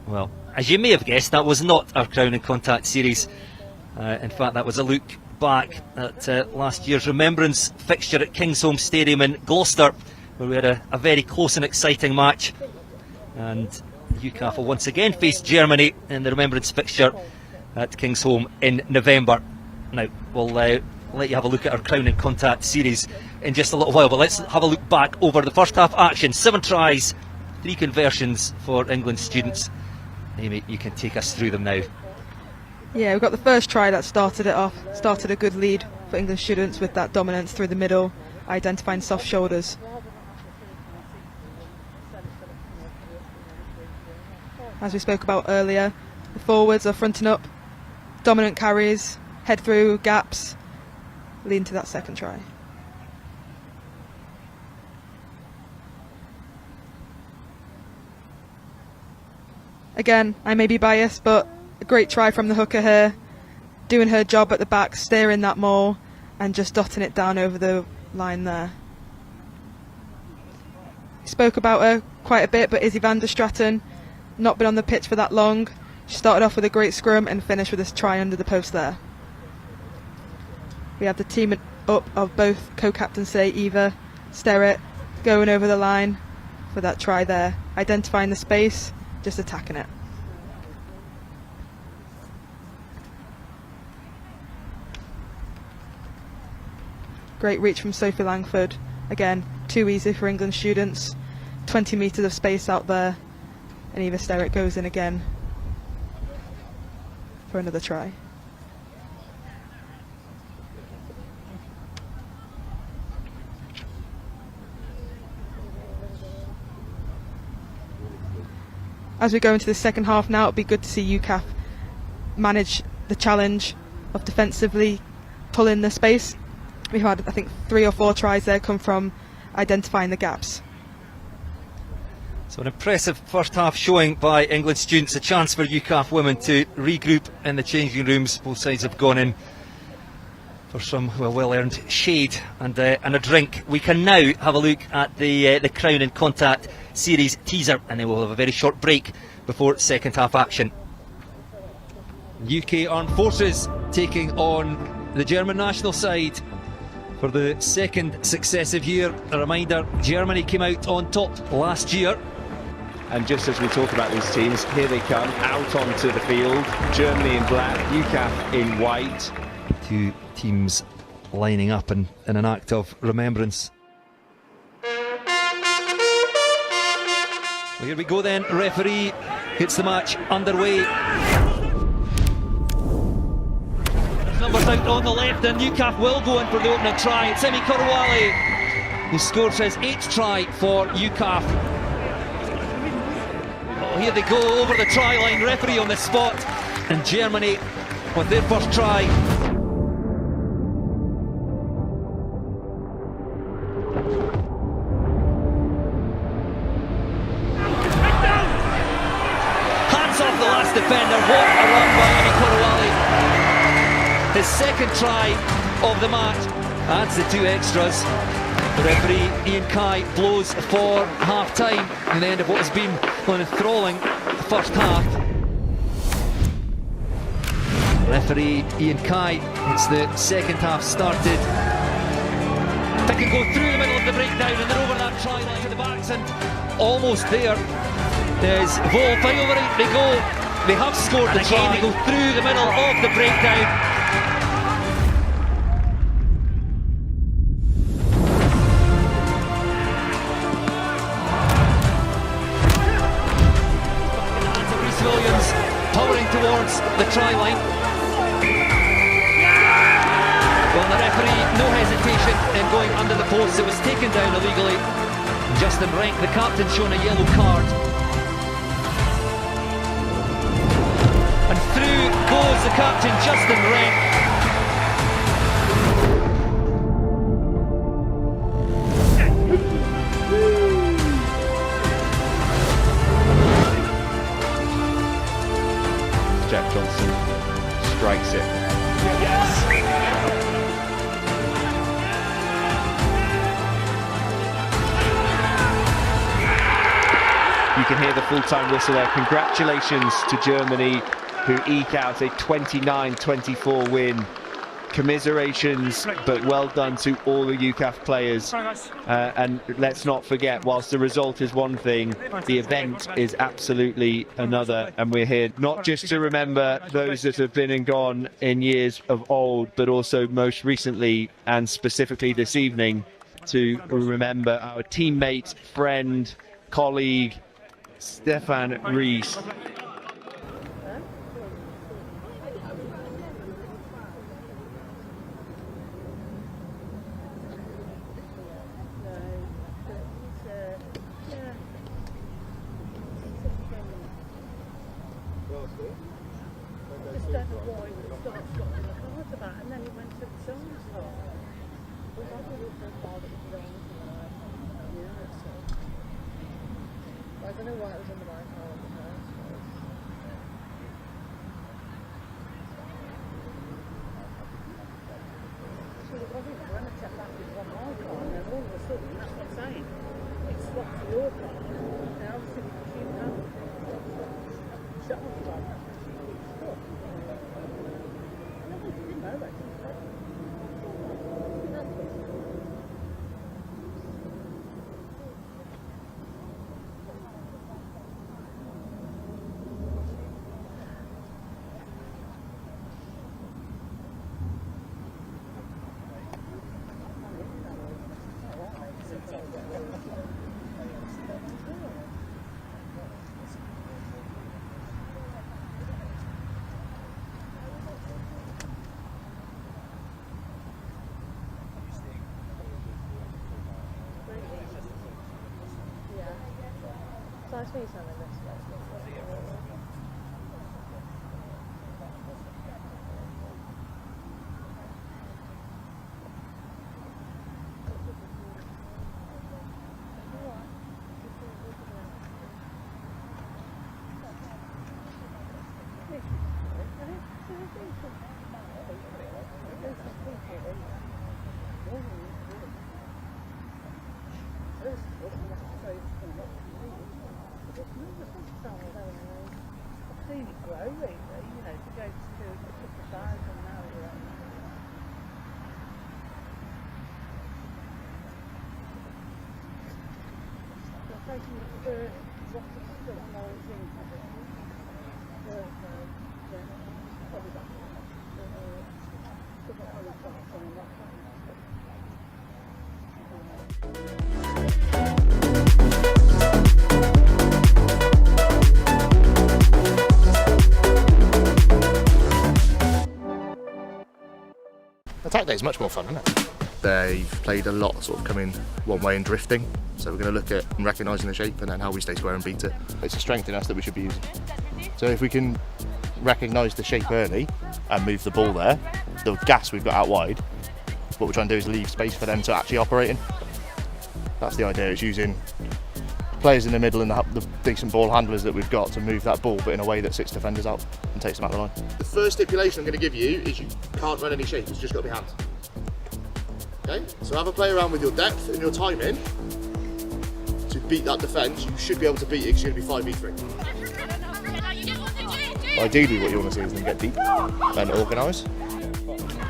Well, as you may have guessed, that was not our Crown and Contact series. In fact, that was a look back at last year's remembrance fixture at Kingsholm Stadium in Gloucester, where we had a very close and exciting match. And UKAF will once again face Germany in the remembrance fixture at Kingsholm in November. Now, we'll let you have a look at our Crown and Contact series in just a little while, but let's have a look back over the first half action. 7 tries, 3 conversions for England students. Amy, you can take us through them now. Yeah, we've got the first try that started it off, started a good lead for England students with that dominance through the middle, identifying soft shoulders. As we spoke about earlier, the forwards are fronting up, dominant carries, head through gaps, leading to that second try. Again, I may be biased, but a great try from the hooker here, doing her job at the back, steering that maul and just dotting it down over the line there. Spoke about her quite a bit, but Izzy van der Straten, not been on the pitch for that long. She started off with a great scrum and finished with a try under the post there. We have the team up of both co-captains today, Eva, Sterrett, going over the line for that try there, identifying the space, just attacking it. Great reach from Sophie Langford. Again, too easy for England students. 20 metres of space out there. And Eva Sterrett goes in again for another try. As we go into the second half now, it'll be good to see UKAF manage the challenge of defensively pulling the space. We've had, I think, 3 or 4 tries there come from identifying the gaps. So an impressive first half showing by England students, a chance for UKAF women to regroup in the changing rooms. Both sides have gone in for some well-earned shade and a drink. We can now have a look at the Crown and Contact series teaser, and then we'll have a very short break before second half action. UK Armed Forces taking on the German national side for the second successive year. A reminder, Germany came out on top last year. And just as we talk about these teams, here they come out onto the field. Germany in black, UKAF in white. 2 teams lining up in an act of remembrance. Well, here we go then, referee gets the match underway. Numbers out on the left, and UKAF will go in for the opening try. It's Emi Korowale who scores his 8th try for UKAF. Oh, here they go over the try line, referee on the spot, and Germany with their first try. Hands off the last defender, what a run by Emi Korowale. His second try of the match, adds the 2 extras. The referee Ian Kai blows for half time in the end of what has been an enthralling first half. Referee Ian Kai gets the second half started. They can go through the middle of the breakdown and they're over that try line to the backs, and almost there. There's Vol, over it they go. They have scored the try. They go through the middle of the breakdown. Towards the try line. Well, the referee, no hesitation in going under the post. It was taken down illegally. Justin Rank, the captain, shown a yellow card. And through goes the captain, Justin Rank. Jack Johnson strikes it. You can hear the full-time whistle there. Congratulations to Germany, who eke out a 29-24 win. Commiserations, but well done to all the UKAF players. And let's not forget, whilst the result is one thing, the event is absolutely another. And we're here not just to remember those that have been and gone in years of old, but also most recently and specifically this evening to remember our teammate, friend, colleague, Stefan Ries. I don't know why it was on the right card in the first place. So it wasn't when I checked back with one my card, and then all of a sudden, that's what I'm saying, it swapped to your card, and obviously because you have shut off the card, it's stuck. And I didn't know that. So I see some of this stuff. I've seen it grow really, you know, to go to a couple of thousand now. So I'm taking the first lot of stuff now it's into it. Probably that. Attack day is much more fun, isn't it? They've played a lot sort of coming one way and drifting, so we're going to look at recognising the shape and then how we stay square and beat it. It's a strength in us that we should be using. So if we can recognise the shape early and move the ball there, the gas we've got out wide, what we're trying to do is leave space for them to actually operate in. That's the idea, is using players in the middle and the decent ball handlers that we've got to move that ball, but in a way that 6 defenders out and takes them out of the line. The first stipulation I'm going to give you is you can't run any shape, it's just got to be hands. Okay, so have a play around with your depth and your timing to beat that defence. You should be able to beat it because you're going to be 5v3. Ideally what you want to see is them get deep and organise.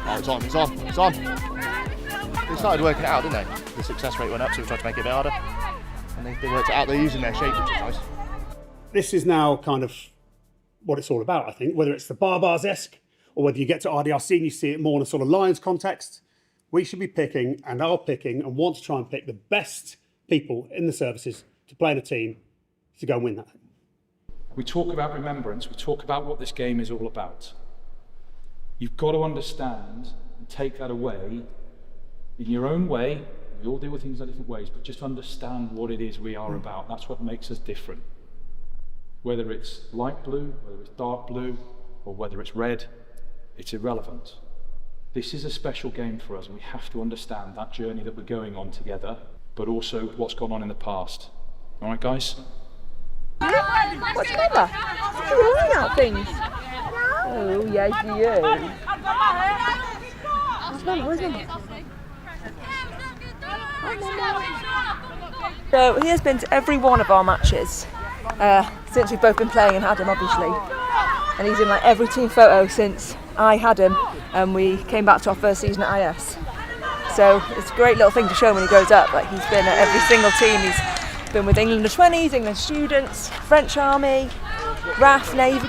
Oh, it's on, it's on, it's on. They started working it out, didn't they? The success rate went up, so we tried to make it a bit harder. And they worked it out, they're using their shape, which is nice. This is now kind of what it's all about, I think, whether it's the Barbars-esque or whether you get to RDRC and you see it more in a sort of Lions context. We should be picking and are picking and want to try and pick the best people in the services to play in a team to go and win that. We talk about remembrance, we talk about what this game is all about. You've got to understand and take that away in your own way. We all deal with things in different ways, but just understand what it is we are about. That's what makes us different. Whether it's light blue, whether it's dark blue, or whether it's red, it's irrelevant. This is a special game for us, and we have to understand that journey that we're going on together, but also what's gone on in the past. All right, guys? What's the matter? You're lying out things. Oh, yes, he is. So he has been to every one of our matches since we've both been playing and had him, obviously. And he's in like every team photo since I had him and we came back to our first season at IS. So it's a great little thing to show when he grows up. Like he's been at every single team. He's been with England under-20s, England students, French Army, RAF, Navy.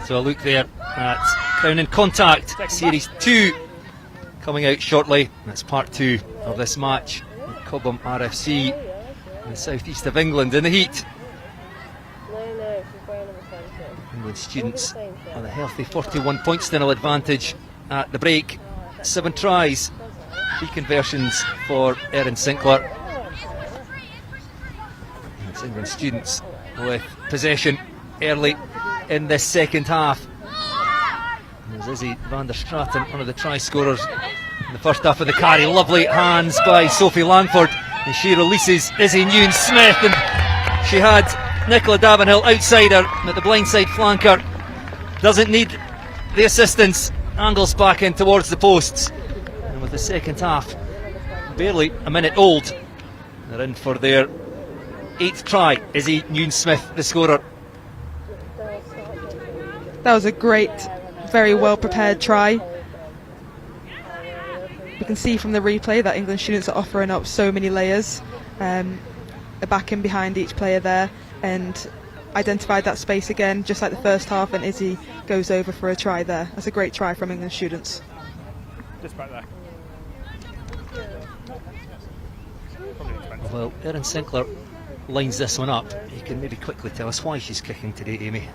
So a look there at Crown in Contact, Series 2 coming out shortly. That's part 2 of this match. Cobham RFC in the southeast of England in the heat. England students on a healthy 41 points to nil advantage at the break. 7 tries, 3 conversions for Erin Sinclair. It's England students with possession early in this second half. There's Izzy van der Straten, one of the try scorers in the first half of the carry. Lovely hands by Sophie Langford, and she releases Izzy Newton-Smith, and she had Nicola Davenhill outside her, but the blindside flanker doesn't need the assistance, angles back in towards the posts. And with the second half barely a minute old, they're in for their 8th try. Izzy Newton-Smith, the scorer. That was a great, very well prepared try. We can see from the replay that England students are offering up so many layers, a backing behind each player there, and identified that space again, just like the first half, and Izzy goes over for a try there. That's a great try from England students. Just back there. Well, Erin Sinclair lines this one up. You can maybe quickly tell us why she's kicking today, Amy.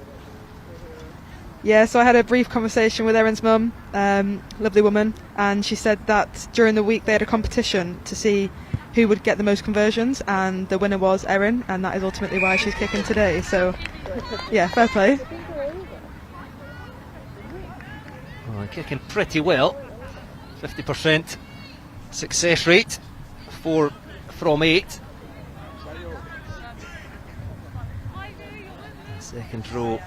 Yeah, so I had a brief conversation with Erin's mum, lovely woman, and she said that during the week they had a competition to see who would get the most conversions, and the winner was Erin, and that is ultimately why she's kicking today. So, yeah, fair play. Well, kicking pretty well. 50% success rate, 4 from 8. Second row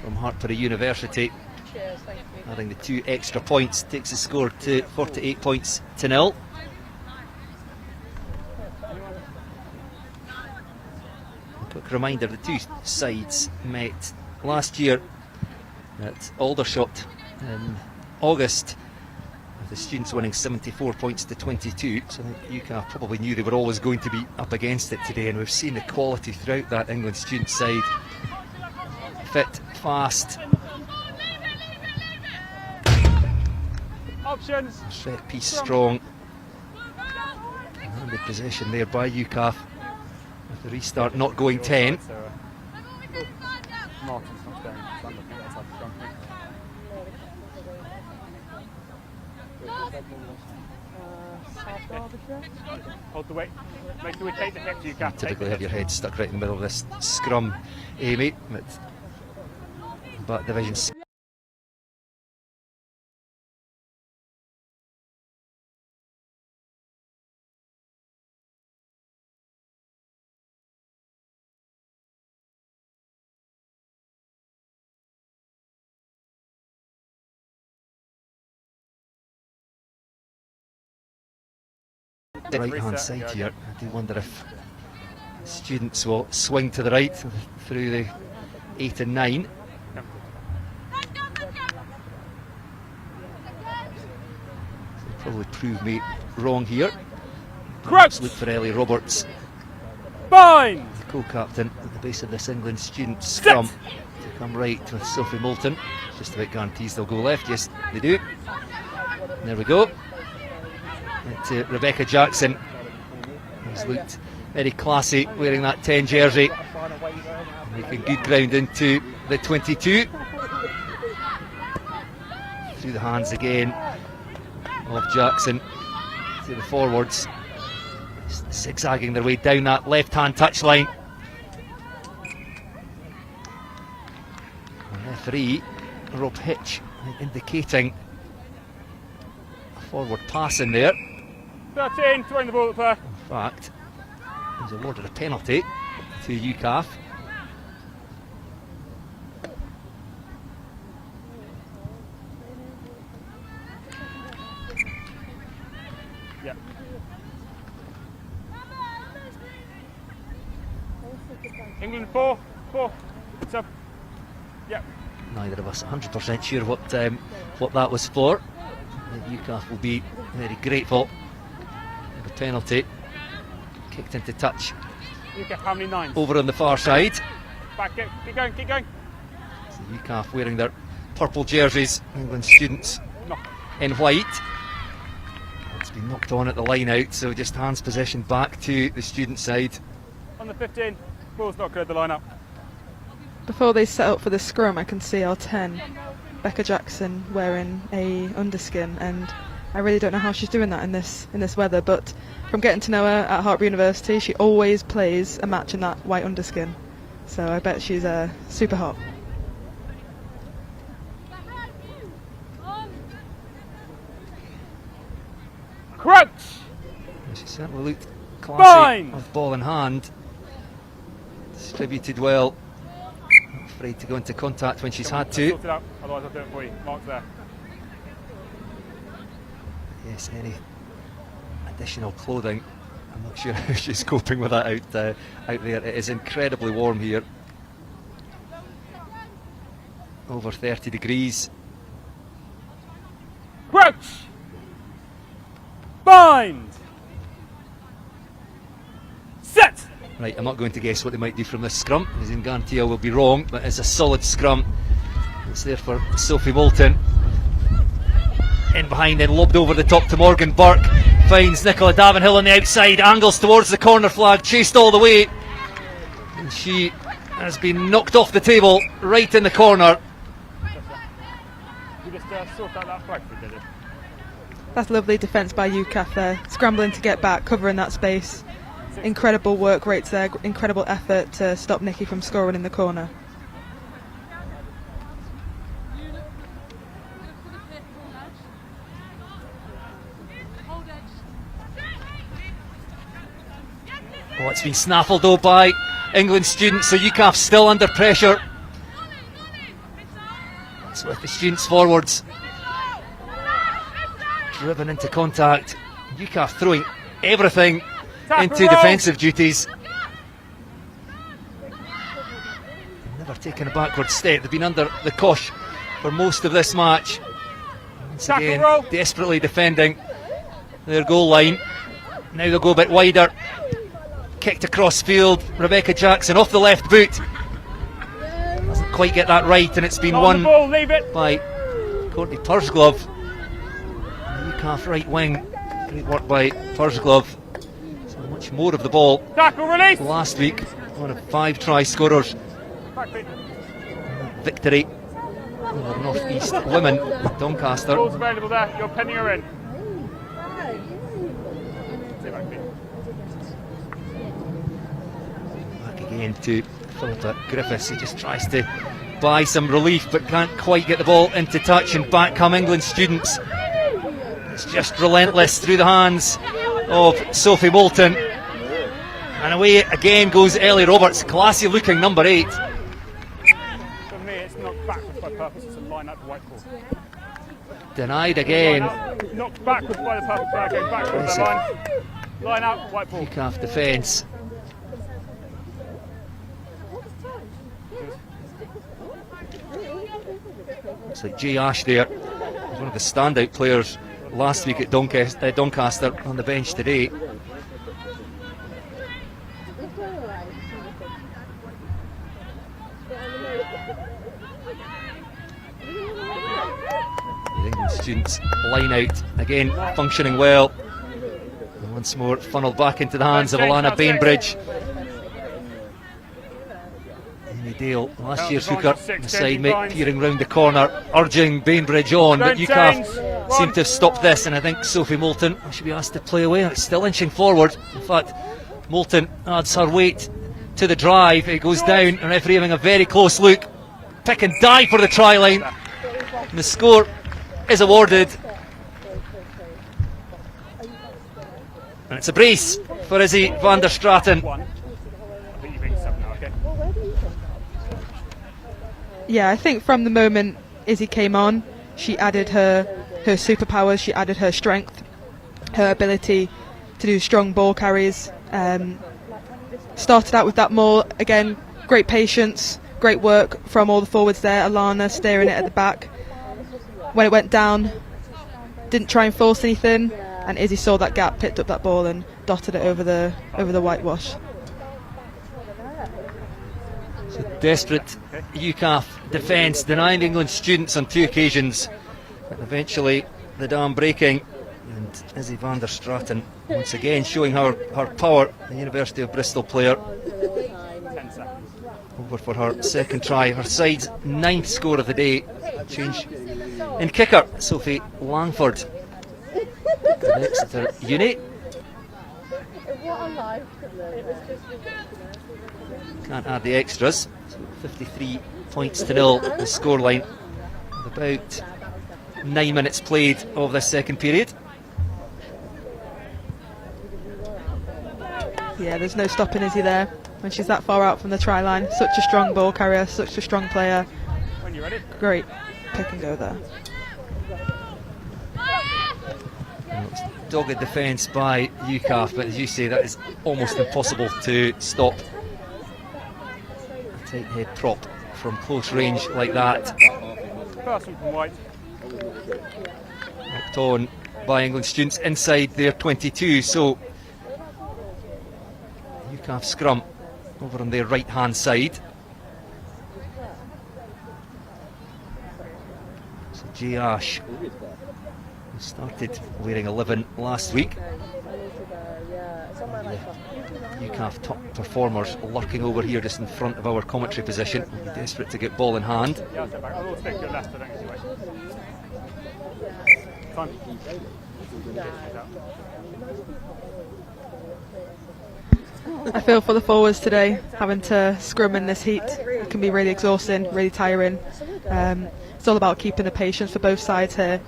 from Hartpury University, adding the 2 extra points takes the score to 48 points to 0. A quick reminder, the 2 sides met last year at Aldershot in August, with the students winning 74 points to 22, so I think UKAF probably knew they were always going to be up against it today, and we've seen the quality throughout that England student side. Fit, fast. Options. Set piece strong. Handed possession there by UKAF, with the restart not going 10. Hold the weight. Make sure we take the hit, UKAF. Typically have your head stuck right in the middle of this scrum, Amy. But division. Right hand side here. I do wonder if students will swing to the right through the 8 and 9. Probably prove me wrong here. Crouch! Look for Ellie Roberts, Bind! the co-captain at the base of this England student scrum, to come right with Sophie Moulton. Just about guarantees they'll go left. Yes, they do. And there we go. And to Rebecca Jackson, who's looked very classy wearing that 10 jersey, making good ground into the 22. Through the hands again of Jackson to the forwards, zigzagging their way down that left-hand touchline. Referee Rob Hitch indicating a forward pass in there. 13, throwing the ball at the player. In fact, was awarded a penalty to UKAF. Yeah. England 4. Sub. Yeah. Neither of us 100% sure what that was for. UKAF will be very grateful. The penalty kicked into touch. UKAF, how many nines? Over on the far side. Back, keep going. So UKAF wearing their purple jerseys, England students in white. It's been knocked on at the line out, so just hands possession back to the student side. On the 15, ball's not good, the line up. Before they set up for the scrum, I can see our 10, Becca Jackson, wearing a underskin, and I really don't know how she's doing that in this weather, but from getting to know her at Hartpury University, she always plays a match in that white underskin, so I bet she's super hot. Crouch! She certainly looked classy Fine. with ball in hand. Distributed well. Not afraid to go into contact when she's had to. Sort it out, otherwise I'll do it for you. Mark's there. Yes, any additional clothing. I'm not sure how she's coping with that out there. It is incredibly warm here. Over 30 degrees. Crouch! Bind! Set! Right, I'm not going to guess what they might do from this scrum, as in guarantee I will be wrong, but it's a solid scrum. It's there for Sophie Moulton. In behind, then lobbed over the top to Morgan Burke. Finds Nicola Davenhill on the outside, angles towards the corner flag, chased all the way. And she has been knocked off the table, right in the corner. You just sort out that flag for me, did it? That's lovely defence by UKAF there, scrambling to get back, covering that space. Incredible work rates there, incredible effort to stop Nikki from scoring in the corner. Oh, it's been snaffled though by England students, so UKAF still under pressure. It's with the students forwards. Driven into contact. UKAF throwing everything into defensive duties. Never taken a backward step. They've been under the cosh for most of this match. Once again, desperately defending their goal line. Now they'll go a bit wider. Kicked across field. Rebecca Jackson off the left boot. Doesn't quite get that right, and it's been won by Courtney Pursglove. UKAF right wing. Great work by Pursglove. So much more of the ball. Tackle release! Last week, one of 5 try scorers. Victory over North East women, Doncaster. Ball's available there, you're penning her in. Back again to Philippa Griffiths. He just tries to buy some relief but can't quite get the ball into touch, and back come England students. It's just relentless through the hands of Sophie Moulton. And away again goes Ellie Roberts, classy looking number 8. For me, it's knocked backwards by purpose, it's a line out to white ball. Denied again. Knocked backwards by the purpose, going backwards, line out, white ball. UKAF defence. Looks like Jay Ash there, one of the standout players last week at Doncaster, on the bench today. The England students line out again, functioning well. And once more funneled back into the hands of Alana Bainbridge. Amy Dale, last year's hooker, the side mate, peering round the corner, urging Bainbridge on, but UKAF seem to have stopped this, and I think Sophie Moulton should be asked to play away. It's still inching forward. In fact, Moulton adds her weight to the drive. It goes down, and referee having a very close look. Pick and dive for the try line. And the score is awarded And it's a brace for Izzy van der Straten. I think you're being sub now, okay? Yeah, I think from the moment Izzy came on, she added her superpowers, she added her strength, her ability to do strong ball carries. Started out with that maul, again, great patience, great work from all the forwards there, Alana steering it at the back. When it went down, didn't try and force anything, and Izzy saw that gap, picked up that ball and dotted it over the whitewash. So desperate UKAF defence, denying England students on 2 occasions, but eventually the dam breaking, and Izzy van der Straten once again showing her power, the University of Bristol player. Over for her second try, her side's 9th score of the day. Change in kicker, Sophie Langford. The Exeter Uni. Can't add the extras. So 53 points to 0 the scoreline. With about 9 minutes played of this second period. Yeah, there's no stopping Izzy there when she's that far out from the try line. Such a strong ball carrier, such a strong player. When you're ready. Great pick and go there. Dogged defence by UKAF, but as you say, that is almost impossible to stop. A tight head prop from close range like that. First one from White. Knocked on by England students inside their 22, so UKAF scrum over on their right hand side. So Jay Ash, who started wearing 11 last week. The UKAF top performers lurking over here just in front of our commentary position. We'll be desperate to get ball in hand. Yeah, I'll step back. I'll all stick to your left, I don't get you away. Time. I feel for the forwards today, having to scrum in this heat. It can be really exhausting, really tiring. It's all about keeping the patience for both sides here,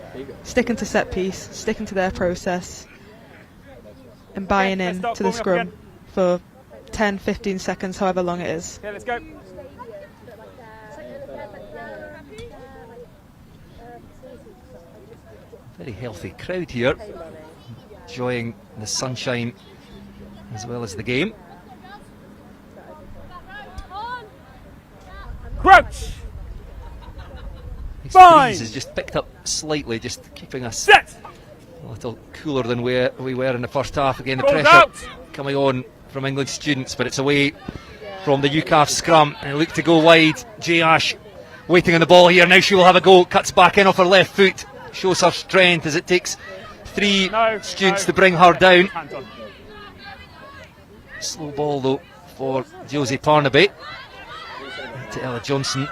sticking to set piece, sticking to their process, and buying in to the scrum for 10, 15 seconds, however long it is. Okay, let's go. Very healthy crowd here, enjoying the sunshine as well as the game. Crouch! This Fine. breeze has just picked up slightly, just keeping us Set! a little cooler than we were in the first half. Again, the Ball's pressure out. coming on from England students, but it's away from the UKAF scrum. And look to go wide. Jay Ash waiting on the ball here. Now she will have a go. Cuts back in off her left foot. Shows her strength as it takes 3 students to bring her down. Hands on. Slow ball though for Josie Parnaby. To Ella Johnson.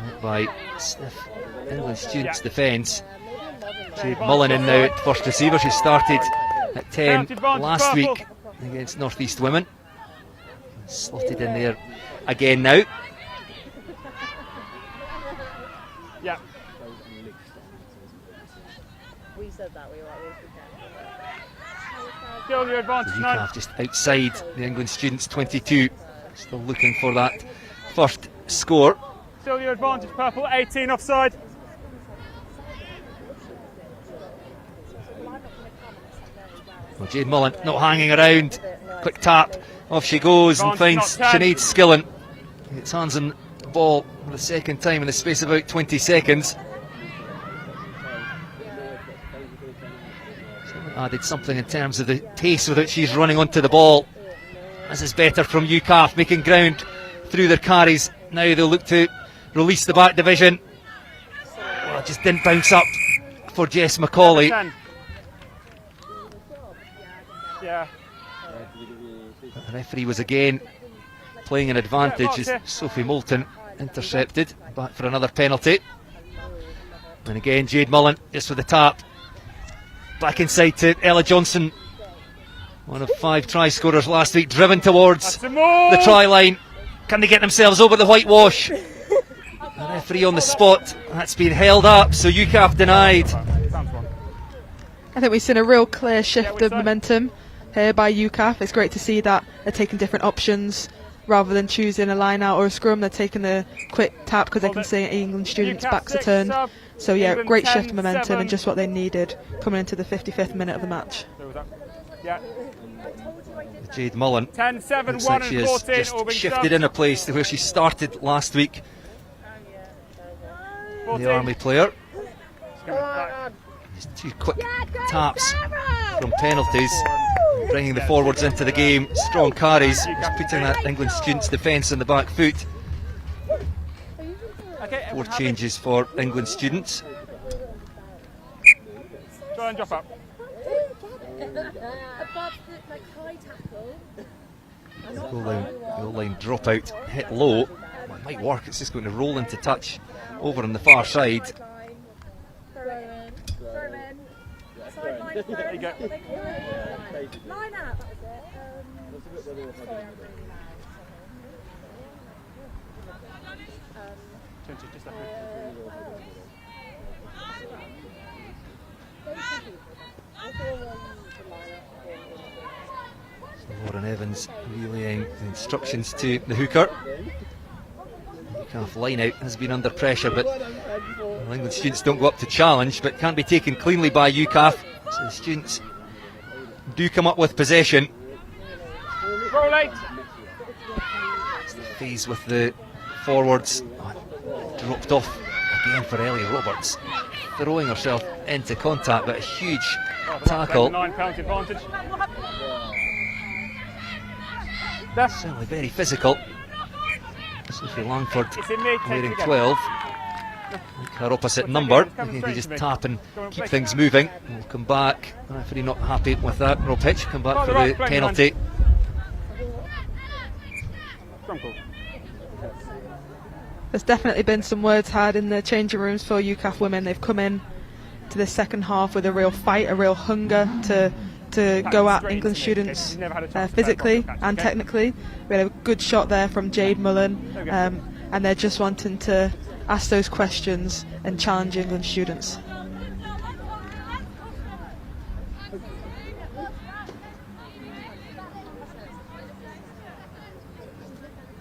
Met by stiff England students' defence. Jade Mullen in now at first receiver. She started at 10 last week against North East Women. Slotted in there again now. Yeah. We said that we were Still your advantage So now. UKAF just outside the England students' 22. Still looking for that first score. Still your advantage, purple. 18 offside. Well, Jade Mullen not hanging around. Quick tap. Off she goes and finds Sinead Skillen. Gets hands on the ball for the second time in the space of about 20 seconds. Added something in terms of the pace with which she's running onto the ball. This is better from UKAF, making ground through their carries. Now they'll look to release the back division. Well, it just didn't bounce up for Jess Macaulay. Yeah. The referee was again playing an advantage as Sophie Moulton intercepted. Back for another penalty. And again Jade Mullen just with the tap. Back inside to Ella Johnson. One of 5 try scorers last week, driven towards the try line. Can they get themselves over the whitewash? The referee on the spot. That's been held up, so UKAF denied. I think we've seen a real clear shift of momentum here by UKAF. It's great to see that they're taking different options rather than choosing a line out or a scrum. They're taking the quick tap because they can see England students' backs are turned. So yeah, great shift of momentum and just what they needed coming into the 55th minute of the match. Yeah. Jade Mullen 10-7, looks 1 like she and has 14, just shifted in a place to where she started last week. The Army player. Just 2 quick taps from penalties, bringing the forwards into the game. Strong carries, just putting that England students' defence on the back foot. 4 changes for England students. Try and drop up. Goal line dropout, hit low. It might work, it's just going to roll into touch over on the far side. There you go. Line up. Lauren Evans relaying the instructions to the hooker. UKAF line out has been under pressure, but England students don't go up to challenge, but can't be taken cleanly by UKAF. So the students do come up with possession. Roll 8. It's the phase with the forwards. Dropped off again for Ellie Roberts, throwing herself into contact, but a huge tackle. 9 pounds advantage. Certainly very physical. Sophie Langford wearing 12. Her opposite number. They just tap and keep things moving. We'll come back. Referee not happy with that. Rob Hitch come back for the penalty. There's definitely been some words had in the changing rooms for UKAF women. They've come in to the second half with a real fight, a real hunger to go at England students physically and technically. We had a good shot there from Jade Mullen, and they're just wanting to ask those questions and challenge England students.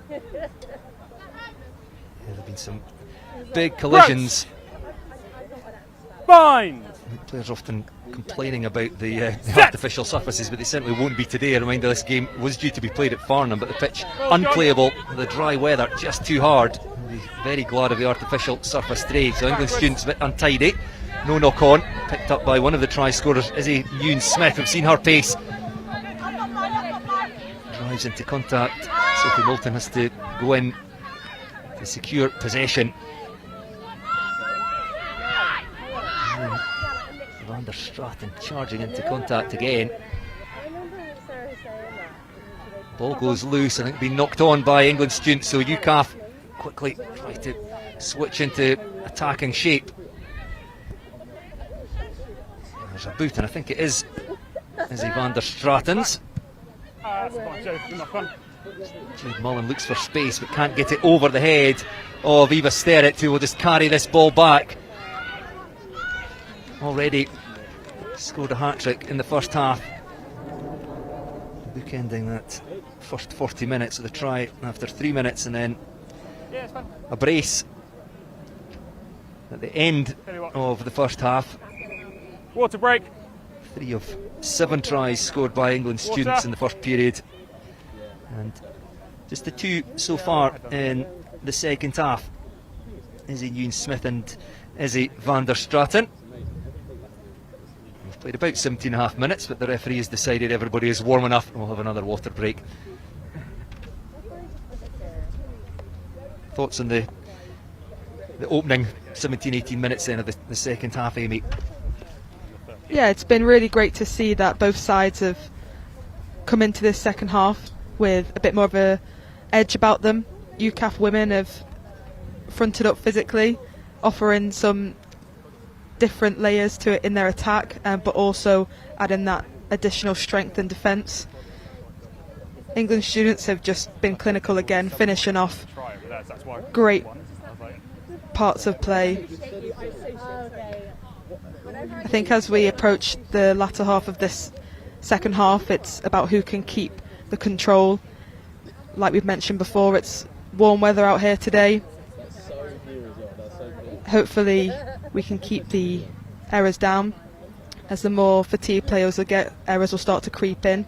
There have been some big collisions. Fine. Players often complaining about the artificial surfaces, but they certainly won't be today. A reminder, this game was due to be played at Farnham, but the pitch unplayable, the dry weather just too hard. We'll be very glad of the artificial surface today. So England students a bit untidy. No knock on, picked up by one of the try scorers, Izzy Ewan-Smith. We've seen her pace. Drives into contact. Sophie Moulton has to go in to secure possession. Van der Straten charging into contact again. Ball goes loose, I think being knocked on by England students, so UKAF quickly try to switch into attacking shape. There's a boot, and I think it is Izzy van der Straten's. Jade Mullen looks for space but can't get it over the head of Eva Sterrett, who will just carry this ball back. Already scored a hat-trick in the first half, bookending that first 40 minutes of the try after 3 minutes, and then a brace at the end of the first half. Water break. 3 of 7 tries scored by England students in the first period, and just the 2 so far in the second half. Izzy Ewan-Smith and Izzy van der Straten. We've played about 17.5 minutes, but the referee has decided everybody is warm enough and we'll have another water break. Thoughts on the opening 17-18 minutes then of the second half, Amy? Yeah, it's been really great to see that both sides have come into this second half with a bit more of a edge about them. UKAF women have fronted up physically, offering some different layers to it in their attack, but also adding that additional strength and defence. England students have just been clinical again, finishing off great parts of play. I think as we approach the latter half of this second half, it's about who can keep the control. Like we've mentioned before, it's warm weather out here today. Hopefully we can keep the errors down. As the more fatigued players will get, errors will start to creep in.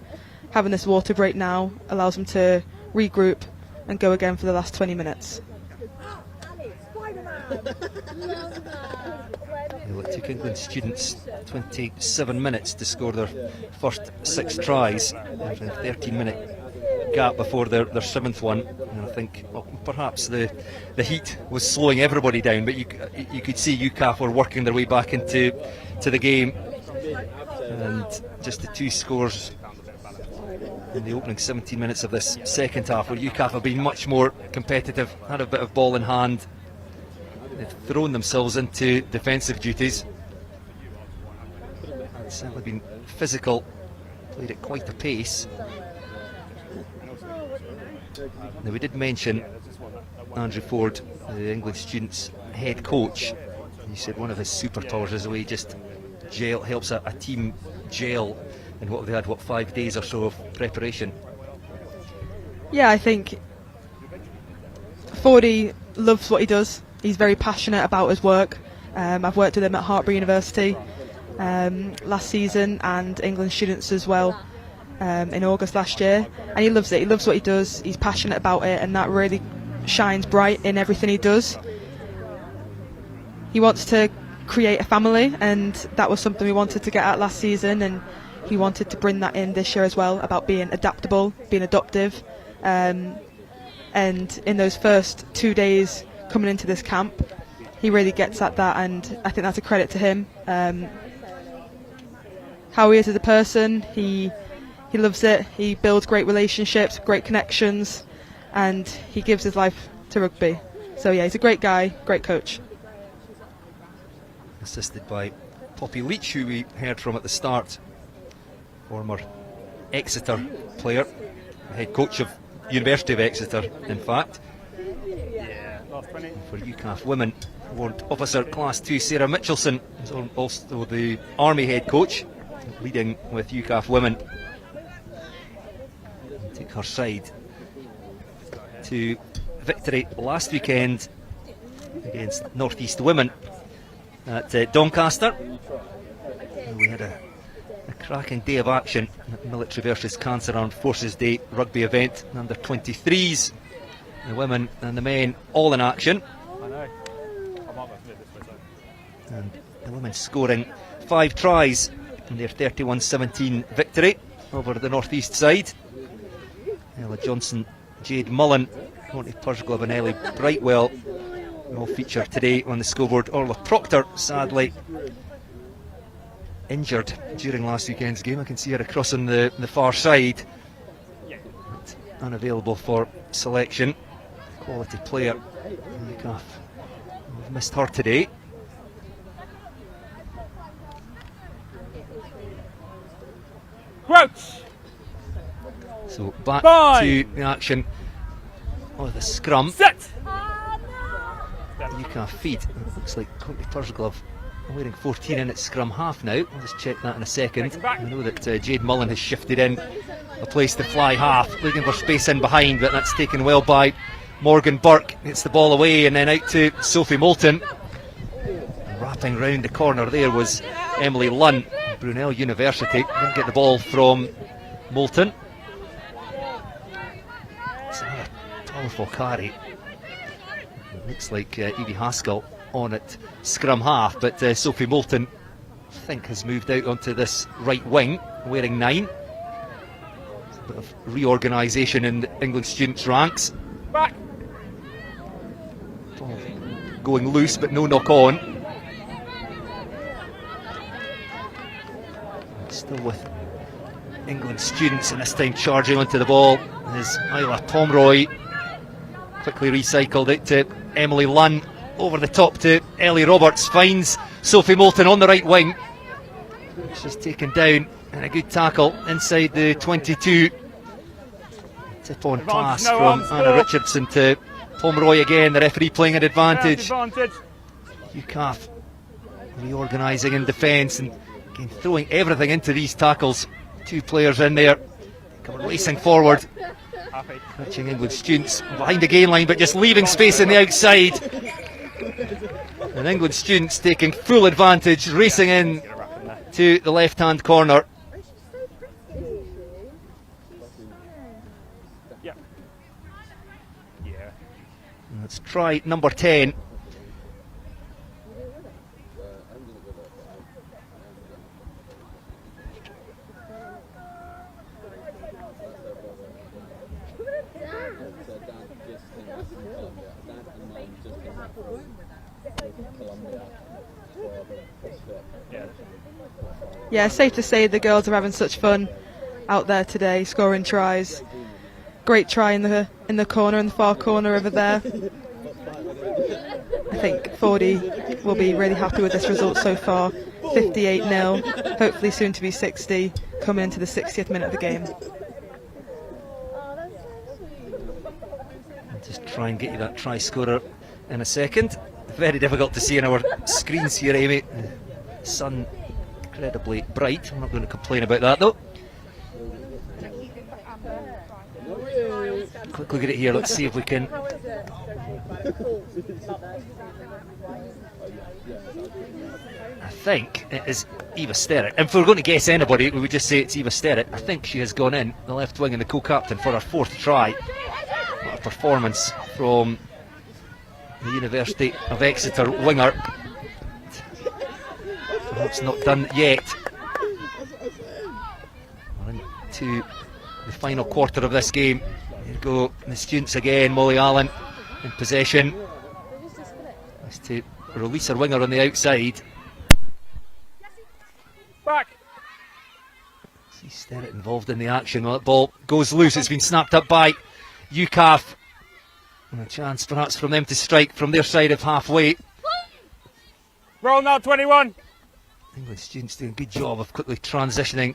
Having this water break now allows them to regroup and go again for the last 20 minutes. It took England students 27 minutes to score their first 6 tries. There's a 13-minute gap before their 7th one, and I think perhaps the heat was slowing everybody down, but you could see UKAF were working their way back into the game, and just the 2 scores in the opening 17 minutes of this second half, where UKAF have been much more competitive, had a bit of ball in hand. They've thrown themselves into defensive duties. It's certainly been physical, played at quite a pace. Now, we did mention Andrew Ford, the England students' head coach. He said one of his superpowers is the way he just helps a team gel in what they had, 5 days or so of preparation. Yeah, I think Fordy loves what he does. He's very passionate about his work. I've worked with him at Hartpury University last season, and England students as well in August last year, and he loves it. He loves what he does. He's passionate about it, and that really shines bright in everything he does. He wants to create a family, and that was something we wanted to get at last season, and he wanted to bring that in this year as well, about being adaptable, being adoptive, and in those first 2 days coming into this camp, he really gets at that, and I think that's a credit to him. How he is as a person, he loves it. He builds great relationships, great connections, and he gives his life to rugby. So yeah, he's a great guy, great coach. Assisted by Poppy Leach, who we heard from at the start, former Exeter player, head coach of University of Exeter, in fact. And for UKAF women, Warrant Officer Class 2 Sarah Mitchelson is also the Army head coach, leading with UKAF women. Took her side to victory last weekend against North East women at Doncaster. And we had a cracking day of action at Military versus Cancer Armed Forces Day rugby event, under 23s. The women and the men all in action. And the women scoring 5 tries in their 31-17 victory over the North East side. Ella Johnson, Jade Mullen, Monty Pursglove and Ellie Brightwell all feature today on the scoreboard. Orla Proctor, sadly injured during last weekend's game. I can see her across on the far side, but unavailable for selection. Quality player. UKAF, we've missed her today. Crouch. So back to the action of the scrum. Set. UKAF feed. It looks like Courtney Pursglove wearing 14 in at scrum half now. I'll just check that in a second. I know that Jade Mullen has shifted in a place to fly half, looking for space in behind, but that's taken well by Morgan Burke. Gets the ball away and then out to Sophie Moulton. Wrapping round the corner there was Emily Lunn, Brunel University. Didn't get the ball from Moulton. It's another powerful carry. It looks like Evie Haskell on at scrum half, but Sophie Moulton, I think, has moved out onto this right wing, wearing 9. There's a bit of reorganisation in the England students' ranks. Back. Ball going loose, but no knock on. Still with England students, and this time charging onto the ball is Isla Tomroy. Quickly recycled it to Emily Lunn, over the top to Ellie Roberts, finds Sophie Moulton on the right wing. She's taken down, and a good tackle inside the 22. Tip on pass from Anna Richardson to Pomeroy again. The referee playing an advantage. UKAF reorganising in defence and again, throwing everything into these tackles. 2 players in there, coming racing forward, catching England students behind the gain line, but just leaving space on the outside. And England students taking full advantage, racing in to the left-hand corner. Let's try number 10. Yeah, safe to say the girls are having such fun out there today, scoring tries. Great try in the corner, in the far corner over there. I think 40 will be really happy with this result so far. 58-0, hopefully soon to be 60, coming into the 60th minute of the game. I'll just try and get you that try scorer in a second. Very difficult to see on our screens here, Amy. The sun incredibly bright. I'm not going to complain about that though. Quick look at it here, let's see if we can. I think it is Eva Sterrett. And if we're going to guess anybody, we would just say it's Eva Sterrett. I think she has gone in, the left wing and the co-captain, for her 4th try. What a performance from the University of Exeter winger. Perhaps not done yet. We're into the final quarter of this game. There you go, the students again. Molly Allen in possession. Has to release her winger on the outside. Back. See Sterrett involved in the action. Well, that ball goes loose. It's been snapped up by UKAF. And a chance perhaps from them to strike from their side of halfway. Roll now, 21. England students doing a good job of quickly transitioning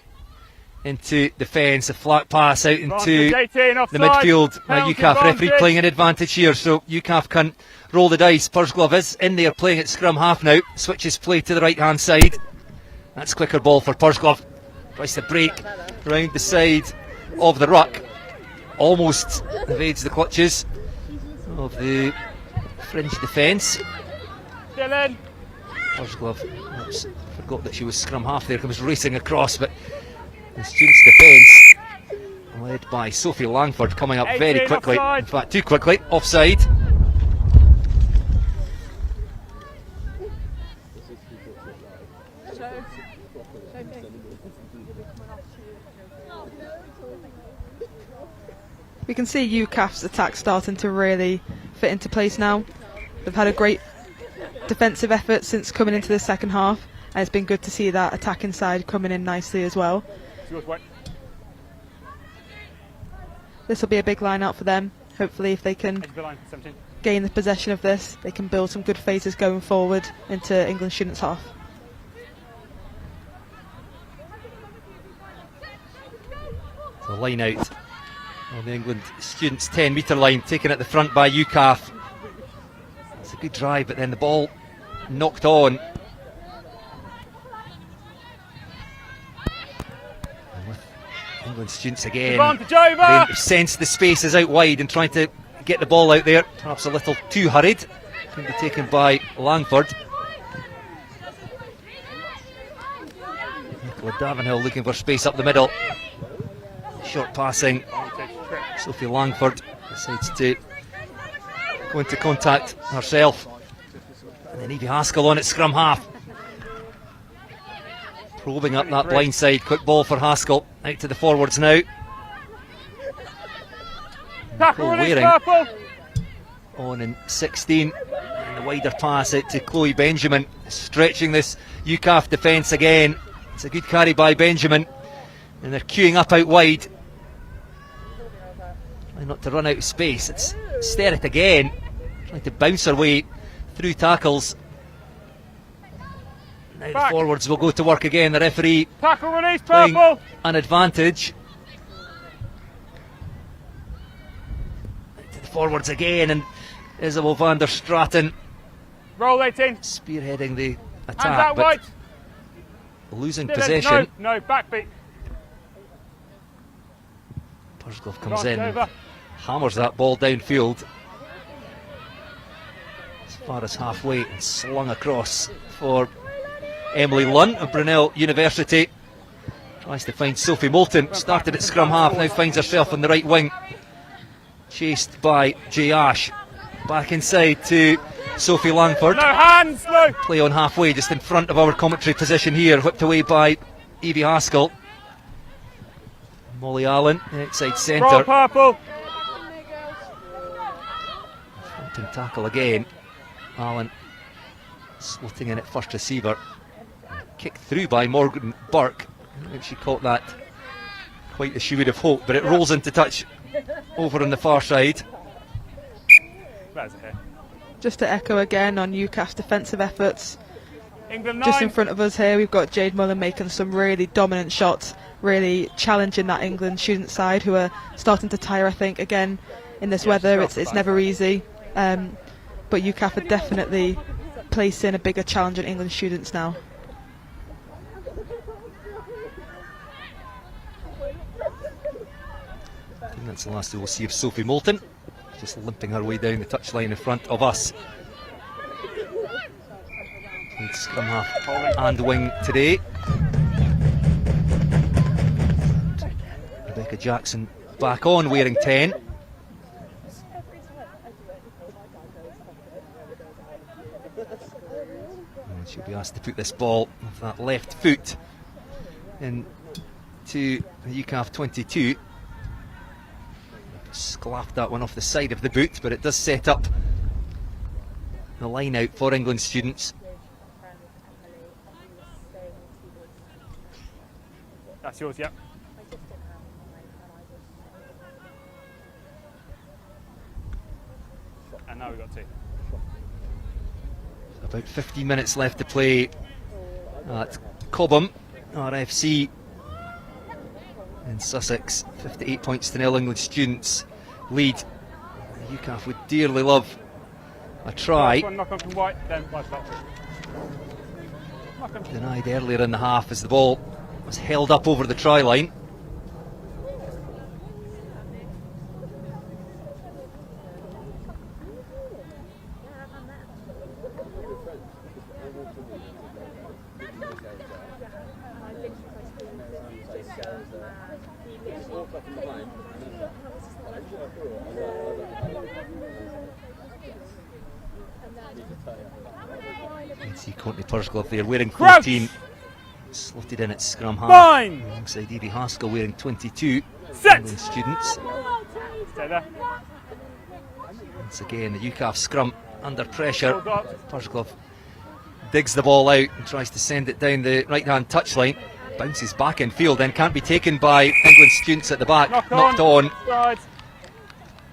into defence. A flat pass out into the midfield. UKAF referee playing an advantage here, so UKAF can roll the dice. Pursglove is in there playing at scrum half now. Switches play to the right hand side. That's quicker ball for Pursglove. Tries to break round the side of the ruck. Almost evades the clutches of the fringe defence. Still in. Pursglove forgot that she was scrum half there, comes racing across, but the students' defence, led by Sophie Langford, coming up very quickly. Offside. In fact, too quickly. Offside. We can see UKAF's attack starting to really fit into place now. They've had a great defensive effort since coming into the second half, and it's been good to see that attacking side coming in nicely as well. This will be a big line out for them. Hopefully if they can gain the possession of this, they can build some good phases going forward into England students' half. The line out on the England students' 10 metre line, taken at the front by UKAF. It's a good drive, but then the ball knocked on. And with England students again, they sense the space is out wide and trying to get the ball out there. Perhaps a little too hurried. Can be taken by Langford. Nicola Davenhill looking for space up the middle. Short passing. Sophie Langford decides to go into contact herself. And then Evie Haskell on at scrum half. Probing up that blind side. Quick ball for Haskell. Out to the forwards now. Nicole Waring on in 16. And the wider pass out to Chloe Benjamin. Stretching this UKAF defence again. It's a good carry by Benjamin. And they're queuing up out wide. Trying not to run out of space. It's Sterrett again. Trying to bounce her way through tackles. Now the forwards will go to work again. The referee playing an advantage. To the forwards again, and Isabel van der Straten roll 18. spearheading the attack, but wide. losing Dylan, possession. No, backbeat. Pursglove comes Cross in, over. hammers that ball downfield as far as halfway and slung across for Emily Lunt of Brunel University. Tries to find Sophie Moulton, started at scrum half, now finds herself on the right wing, chased by Jay Ash. Back inside to Sophie Langford. No hands, no. Play on halfway, just in front of our commentary position here, whipped away by Evie Haskell. Molly Allen, outside Roll centre. purple. Fronting tackle again. Allen slotting in at first receiver. Kicked through by Morgan Burke. I think she caught that quite as she would have hoped, but it rolls into touch over on the far side. That's a hit. Just to echo again on UKAF's defensive efforts. England Just 9. in front of us here, we've got Jade Mullen making some really dominant shots, really challenging that England student side, who are starting to tire, I think, again in this weather. It's never easy, but UKAF are definitely placing a bigger challenge on England students now. I think that's the last we'll see of Sophie Moulton, just limping her way down the touchline in front of us. Played scrum half and wing today. Rebecca Jackson back on, wearing 10. And she'll be asked to put this ball with that left foot into the UKAF 22. Sclaffed that one off the side of the boot, but it does set up the line out for England students. That's yours, yep. And now we've got 2. About 15 minutes left to play at Cobham RFC in Sussex. 58 points to 0, England students lead. UKAF would dearly love a try. Knock on from White, then White back. Denied earlier in the half as the ball was held up over the try line. You can see Courtney Pursglove there wearing 14, slotted in at scrum half, alongside Evie Haskell wearing 22. England students. Stay there. Once again, the UKAF scrum under pressure. Pursglove digs the ball out and tries to send it down the right-hand touchline. Bounces back in field, then can't be taken by England students at the back. Knocked on.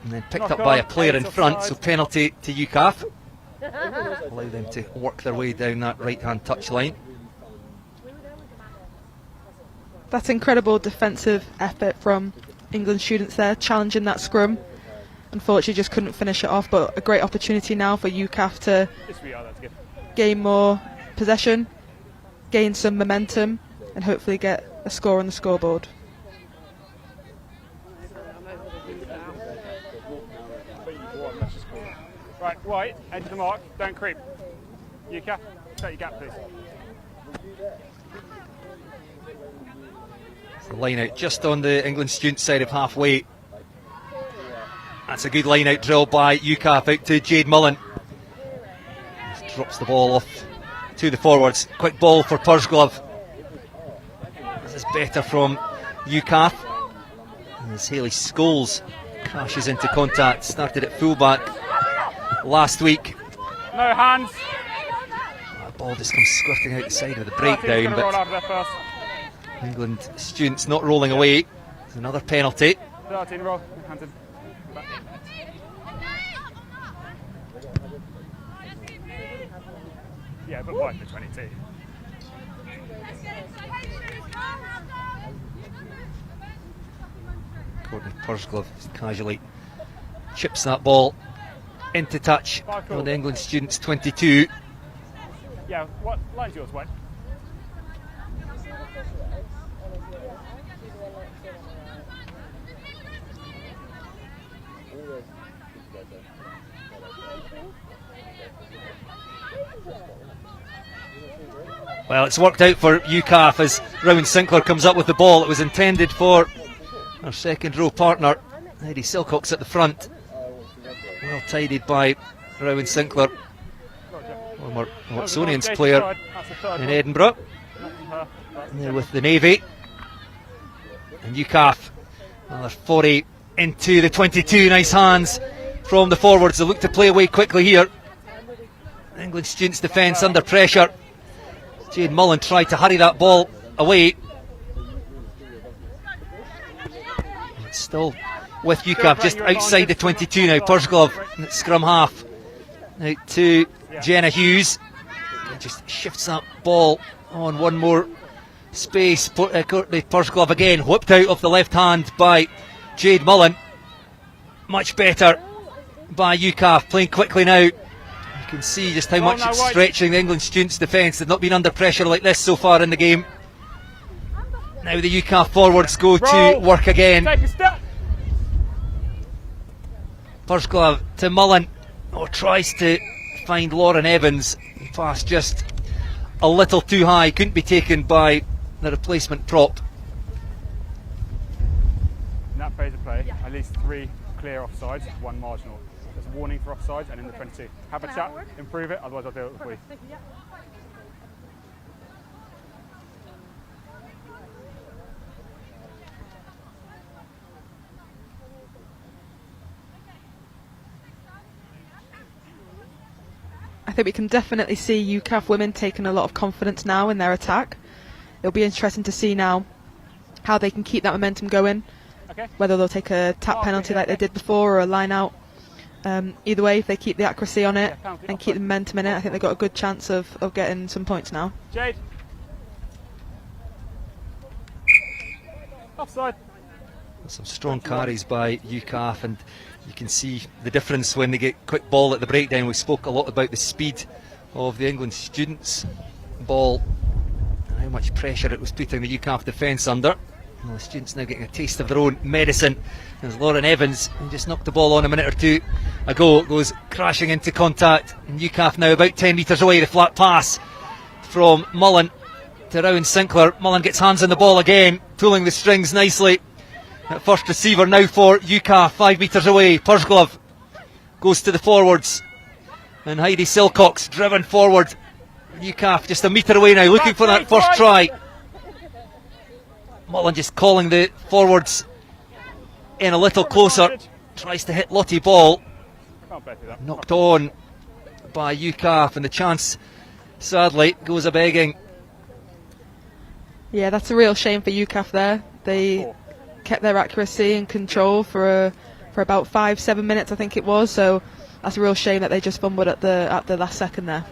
And then picked up by a player in front, so penalty to UKAF. Allow them to work their way down that right-hand touchline. That's incredible defensive effort from England students there, challenging that scrum. Unfortunately, just couldn't finish it off, but a great opportunity now for UKAF to gain more possession, gain some momentum, and hopefully get a score on the scoreboard. Right, White, edge of the mark, don't creep. UKAF, set your gap, please. The line out just on the England student side of halfway. That's a good line out drill by UKAF out to Jade Mullen. Just drops the ball off to the forwards. Quick ball for Pursglove. This is better from UKAF. And as Hayley Scholes crashes into contact, started at fullback last week. No hands. That ball just comes squirting out the side of the breakdown, but England students not rolling away. It's another penalty. 13 roll, hands in. Back. Yeah, but wide for 22. Courtney Pursglove casually chips that ball into touch on the England students 22. Yeah, what line's yours, Wayne? Well, it's worked out for UKAF as Rowan Sinclair comes up with the ball. It was intended for our second row partner, Heidi Silcox at the front. Well tidied by Rowan Sinclair, former Watsonians player in Edinburgh. And they're with the Navy. And UKAF, another 40 into the 22. Nice hands from the forwards. They look to play away quickly here. England students' defence under pressure. Jade Mullen tried to hurry that ball away. It's still with UKAF just outside the 22 now. Pursglove at scrum half. Out to Jenna Hughes. Just shifts that ball on one more space. Courtney Pursglove again whipped out of the left hand by Jade Mullen. Much better by UKAF, playing quickly now. You can see just how much it's stretching the England students' defence. They've not been under pressure like this so far in the game. Now the UKAF forwards go to work again. Pursglove to Mullen. Tries to find Lauren Evans. Pass just a little too high. Couldn't be taken by the replacement prop. In that phase of play, at least 3 clear offsides, 1 marginal. There's a warning for offsides and in the 22. Have a chat, improve it, otherwise I'll do it for you. I think we can definitely see UKAF women taking a lot of confidence now in their attack. It'll be interesting to see now how they can keep that momentum going, whether they'll take a tap penalty like they did before or a line out. Either way, if they keep the accuracy on it and keep the momentum in it, I think they've got a good chance of getting some points now. Jade. Offside. Some strong carries by UKAF, and you can see the difference when they get quick ball at the breakdown. We spoke a lot about the speed of the England students' ball, and how much pressure it was putting the UKAF defence under. Well, the students now getting a taste of their own medicine. There's Lauren Evans, who just knocked the ball on a minute or two ago. It goes crashing into contact, and UKAF now about 10 metres away. The flat pass from Mullen to Rowan Sinclair. Mullen gets hands on the ball again, pulling the strings nicely. That first receiver now for UKAF, 5 metres away. Pursglove goes to the forwards, and Heidi Silcox driven forward. UKAF just a metre away now, looking for that first try. Mullen just calling the forwards in a little closer. Tries to hit Lottie Ball. Knocked on by UKAF, and the chance sadly goes a begging. Yeah, that's a real shame for UKAF there. They kept their accuracy and control for about 5-7 minutes, I think it was. So that's a real shame that they just fumbled at the last second there.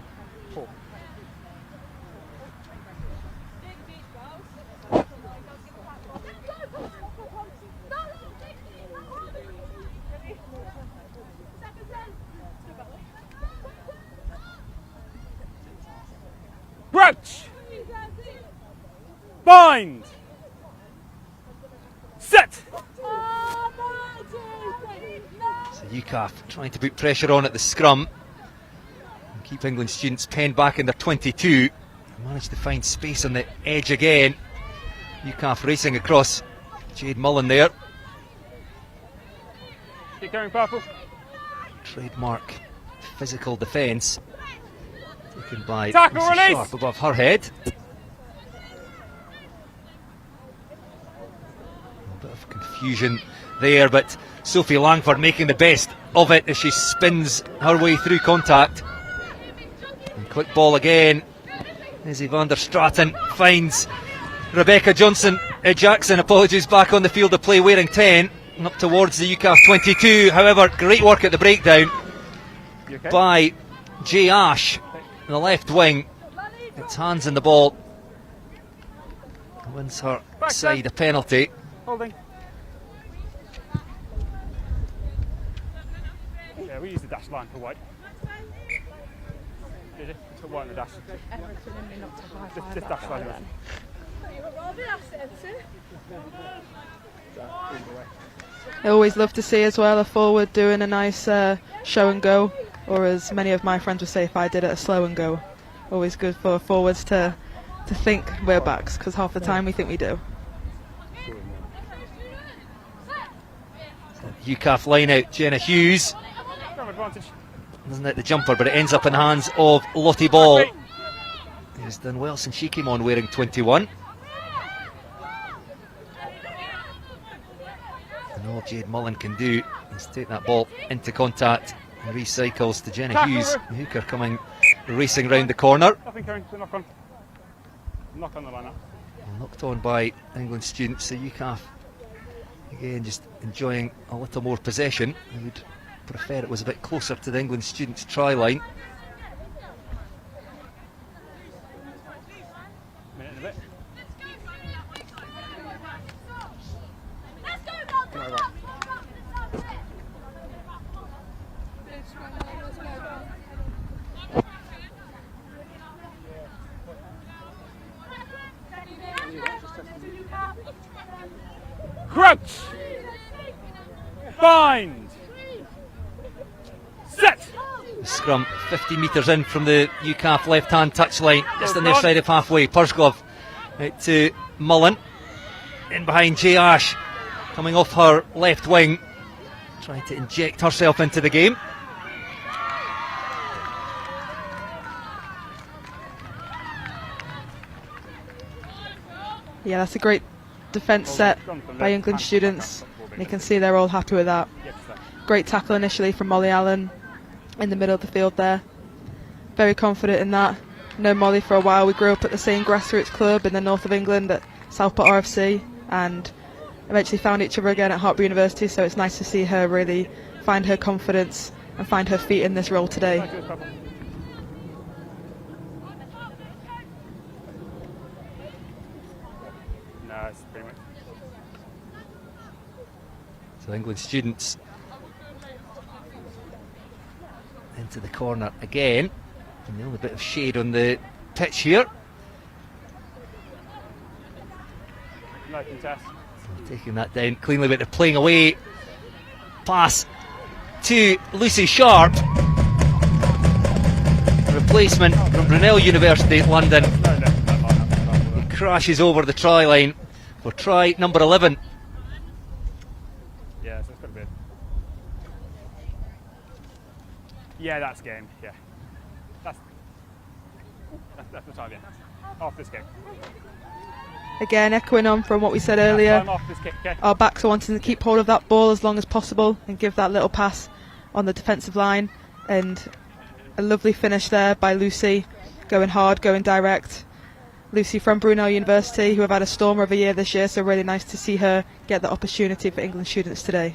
Crouch! Bind! Set! So UKAF trying to put pressure on at the scrum and keep England students penned back in their 22. Managed to find space on the edge again. UKAF racing across. Jade Mullen there. Keep going, purple. Trademark physical defence. Taken by Tackle, Mrs. release. Sharp above her head. A bit of confusion there, but Sophie Langford making the best of it as she spins her way through contact. And quick ball again. Izzy van der Straten finds Rebecca Jackson, apologies, back on the field of play wearing 10, up towards the UKAF 22. However, great work at the breakdown by Jay Ash in the left wing. Gets hands in the ball, wins her side a penalty. Holding. Yeah, we use the dash line for white. Did you? Put one in the dash. Just dash slightly. I always love to see as well a forward doing a nice show and go, or as many of my friends would say, if I did it, a slow and go. Always good for forwards to think we're backs, because half the time we think we do. UKAF line out, Jenna Hughes. Doesn't hit the jumper, but it ends up in the hands of Lottie Ball, who's done well since she came on wearing 21. And all Jade Mullen can do is take that ball into contact and recycles to Jenna Hughes. The hooker coming racing round the corner. Nothing coming to knock on. Knock on the line up. Knocked on by England students, so UKAF again just enjoying a little more possession. I would prefer it was a bit closer to the England students' try line. Minute and a bit. Crouch! Bind! Set! The scrum 50 metres in from the UKAF left-hand touchline, just on their side of halfway. Pursglove out to Mullen. In behind Jay Ash, coming off her left wing, trying to inject herself into the game. Yeah, that's a great defence set by England students. And you can see they're all happy with that. Great tackle initially from Molly Allen in the middle of the field there. Very confident in that. Known Molly for a while. We grew up at the same grassroots club in the north of England at Cobham RFC, and eventually found each other again at Hartbury University, so it's nice to see her really find her confidence and find her feet in this role today. No, it's pretty much. So England students into the corner again. And the only bit of shade on the pitch here. No contest. Taking that down cleanly, but they're playing away. Pass to Lucy Sharp. Replacement from Brunel University, London. He crashes over the try line for try number 11. Yeah, so it's got to be. Yeah, that's game. Yeah, that's the time. Yeah, off this kick. Again, echoing on from what we said earlier, Time off this kick. Okay. our backs are wanting to keep hold of that ball as long as possible and give that little pass on the defensive line. And a lovely finish there by Lucy, going hard, going direct. Lucy from Brunel University, who have had a stormer of a year this year, so really nice to see her get that opportunity for England students today.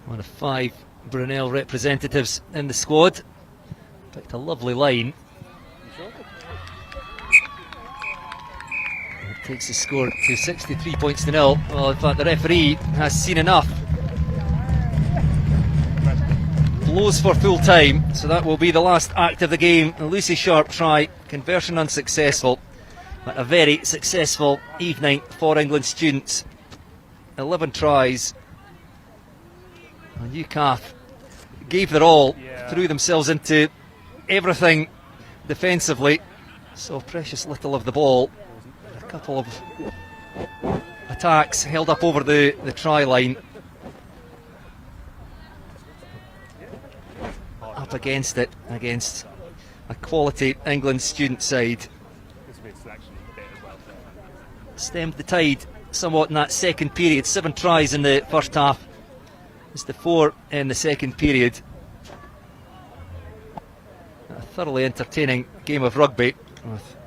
One of 5 Brunel representatives in the squad. Picked a lovely line. It takes the score to 63 points to 0. Well, in fact, the referee has seen enough. Blows for full time, so that will be the last act of the game. A Lucy Sharp try, conversion unsuccessful, but a very successful evening for England students. 11 tries. And UKAF gave their all, threw themselves into everything defensively. So precious little of the ball. A couple of attacks held up over the try line. Up against it, against a quality England student side. Stemmed the tide somewhat in that second period. 7 tries in the first half. It's the 4 in the second period. A thoroughly entertaining game of rugby, with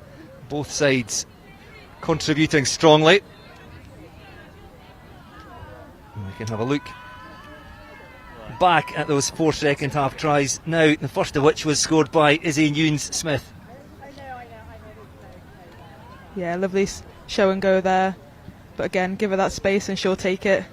both sides contributing strongly. And we can have a look back at those 4 second half tries now, the first of which was scored by Izzy Nunes-Smith. Yeah, lovely show and go there, but again, give her that space and she'll take it.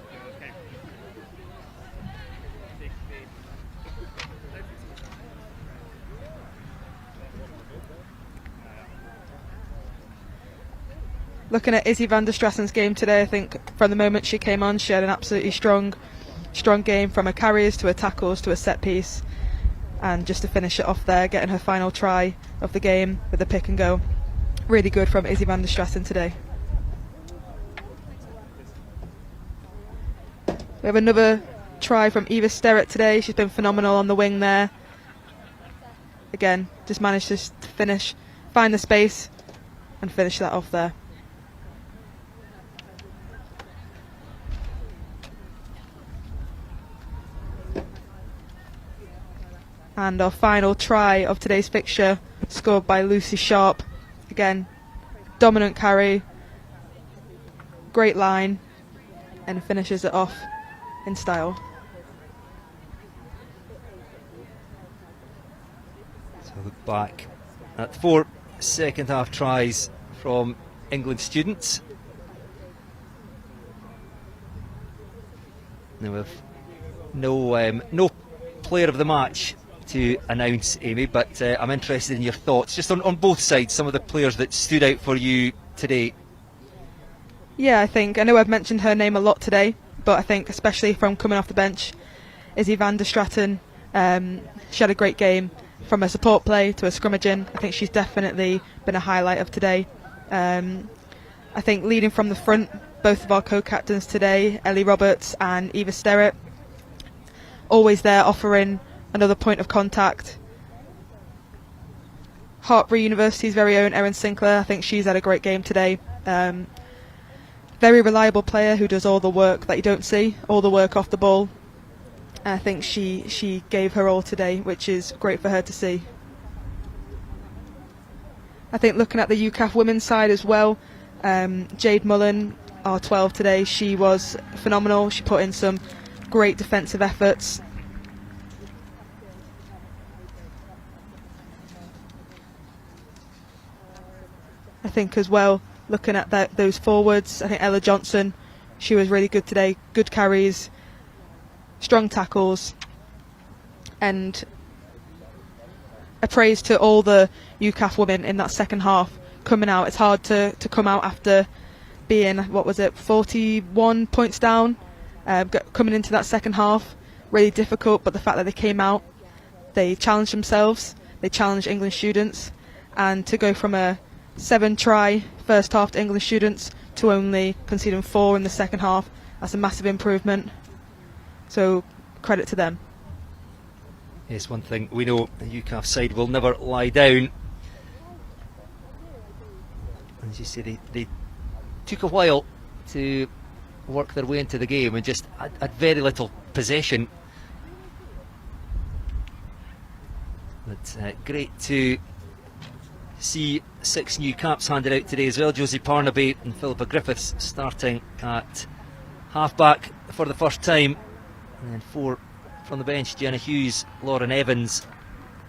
Looking at Izzy van der Strassen's game today, I think from the moment she came on, she had an absolutely strong game, from her carries to her tackles to her set piece, and just to finish it off there, getting her final try of the game with the pick and go. Really good from Izzy van der Strassen today. We have another try from Eva Sterrett today. She's been phenomenal on the wing there. Again, just managed to finish, find the space and finish that off there. And our final try of today's fixture, scored by Lucy Sharp. Again, dominant carry, great line, and finishes it off in style. So look back at 4 second half tries from England students. Now we've no player of the match to announce, Amy, but I'm interested in your thoughts just on both sides, some of the players that stood out for you today. Yeah, I know I've mentioned her name a lot today, but I think especially from coming off the bench, Izzy van der Stratten, she had a great game from her support play to her scrummaging. I think she's definitely been a highlight of today. I think leading from the front, both of our co-captains today, Ellie Roberts and Eva Sterrett, always there offering another point of contact. Hartbury University's very own Erin Sinclair, I think she's had a great game today. Very reliable player who does all the work that you don't see, all the work off the ball. I think she gave her all today, which is great for her to see. I think looking at the UKAF women's side as well, Jade Mullen, our 12 today, she was phenomenal. She put in some great defensive efforts. I think as well, looking at those forwards, I think Ella Johnson, she was really good today. Good carries, strong tackles, and a praise to all the UKAF women in that second half coming out. It's hard to come out after being, 41 points down, coming into that second half. Really difficult, but the fact that they came out, they challenged themselves, they challenged English students, and to go from a 7-try first half to English students to only conceding 4 in the second half, that's a massive improvement. So credit to them. Yes, one thing we know, the UKAF side will never lie down. As you say, they took a while to work their way into the game and just had very little possession. But great to see 6 new caps handed out today as well. Josie Parnaby and Philippa Griffiths starting at half-back for the first time. And then 4 from the bench, Jenna Hughes, Lauren Evans,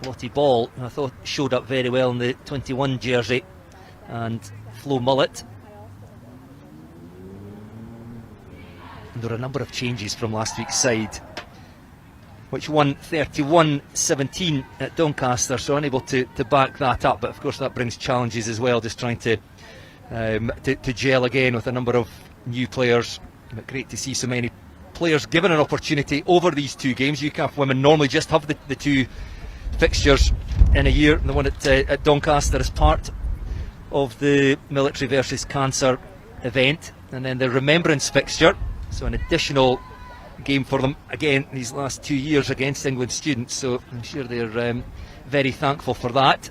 Lottie Ball, who I thought showed up very well in the 21 jersey, and Flo Mullett. And there were a number of changes from last week's side, which won 31-17 at Doncaster, so unable to back that up. But of course that brings challenges as well, just trying to gel again with a number of new players. But great to see so many players given an opportunity over these 2 games. UKAF women normally just have the 2 fixtures in a year, the one at Doncaster as part of the Military versus Cancer event, and then the Remembrance fixture, so an additional game for them again these last 2 years against England students, so I'm sure they're very thankful for that.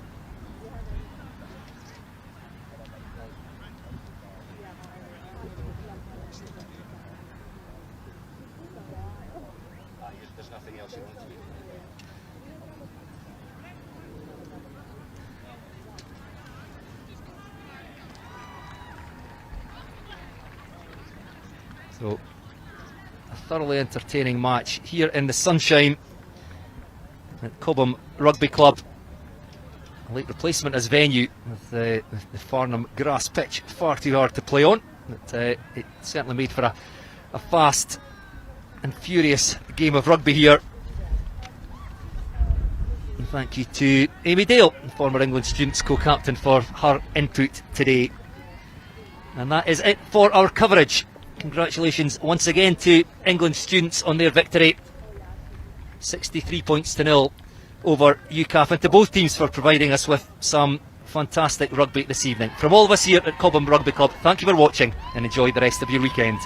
So a thoroughly entertaining match here in the sunshine at Cobham Rugby Club. A late replacement as venue with the Farnham grass pitch far too hard to play on. But it certainly made for a fast and furious game of rugby here. And thank you to Amy Dale, former England students co-captain, for her input today. And that is it for our coverage. Congratulations once again to England students on their victory. 63 points to 0 over UKAF, and to both teams for providing us with some fantastic rugby this evening. From all of us here at Cobham Rugby Club, thank you for watching and enjoy the rest of your weekend.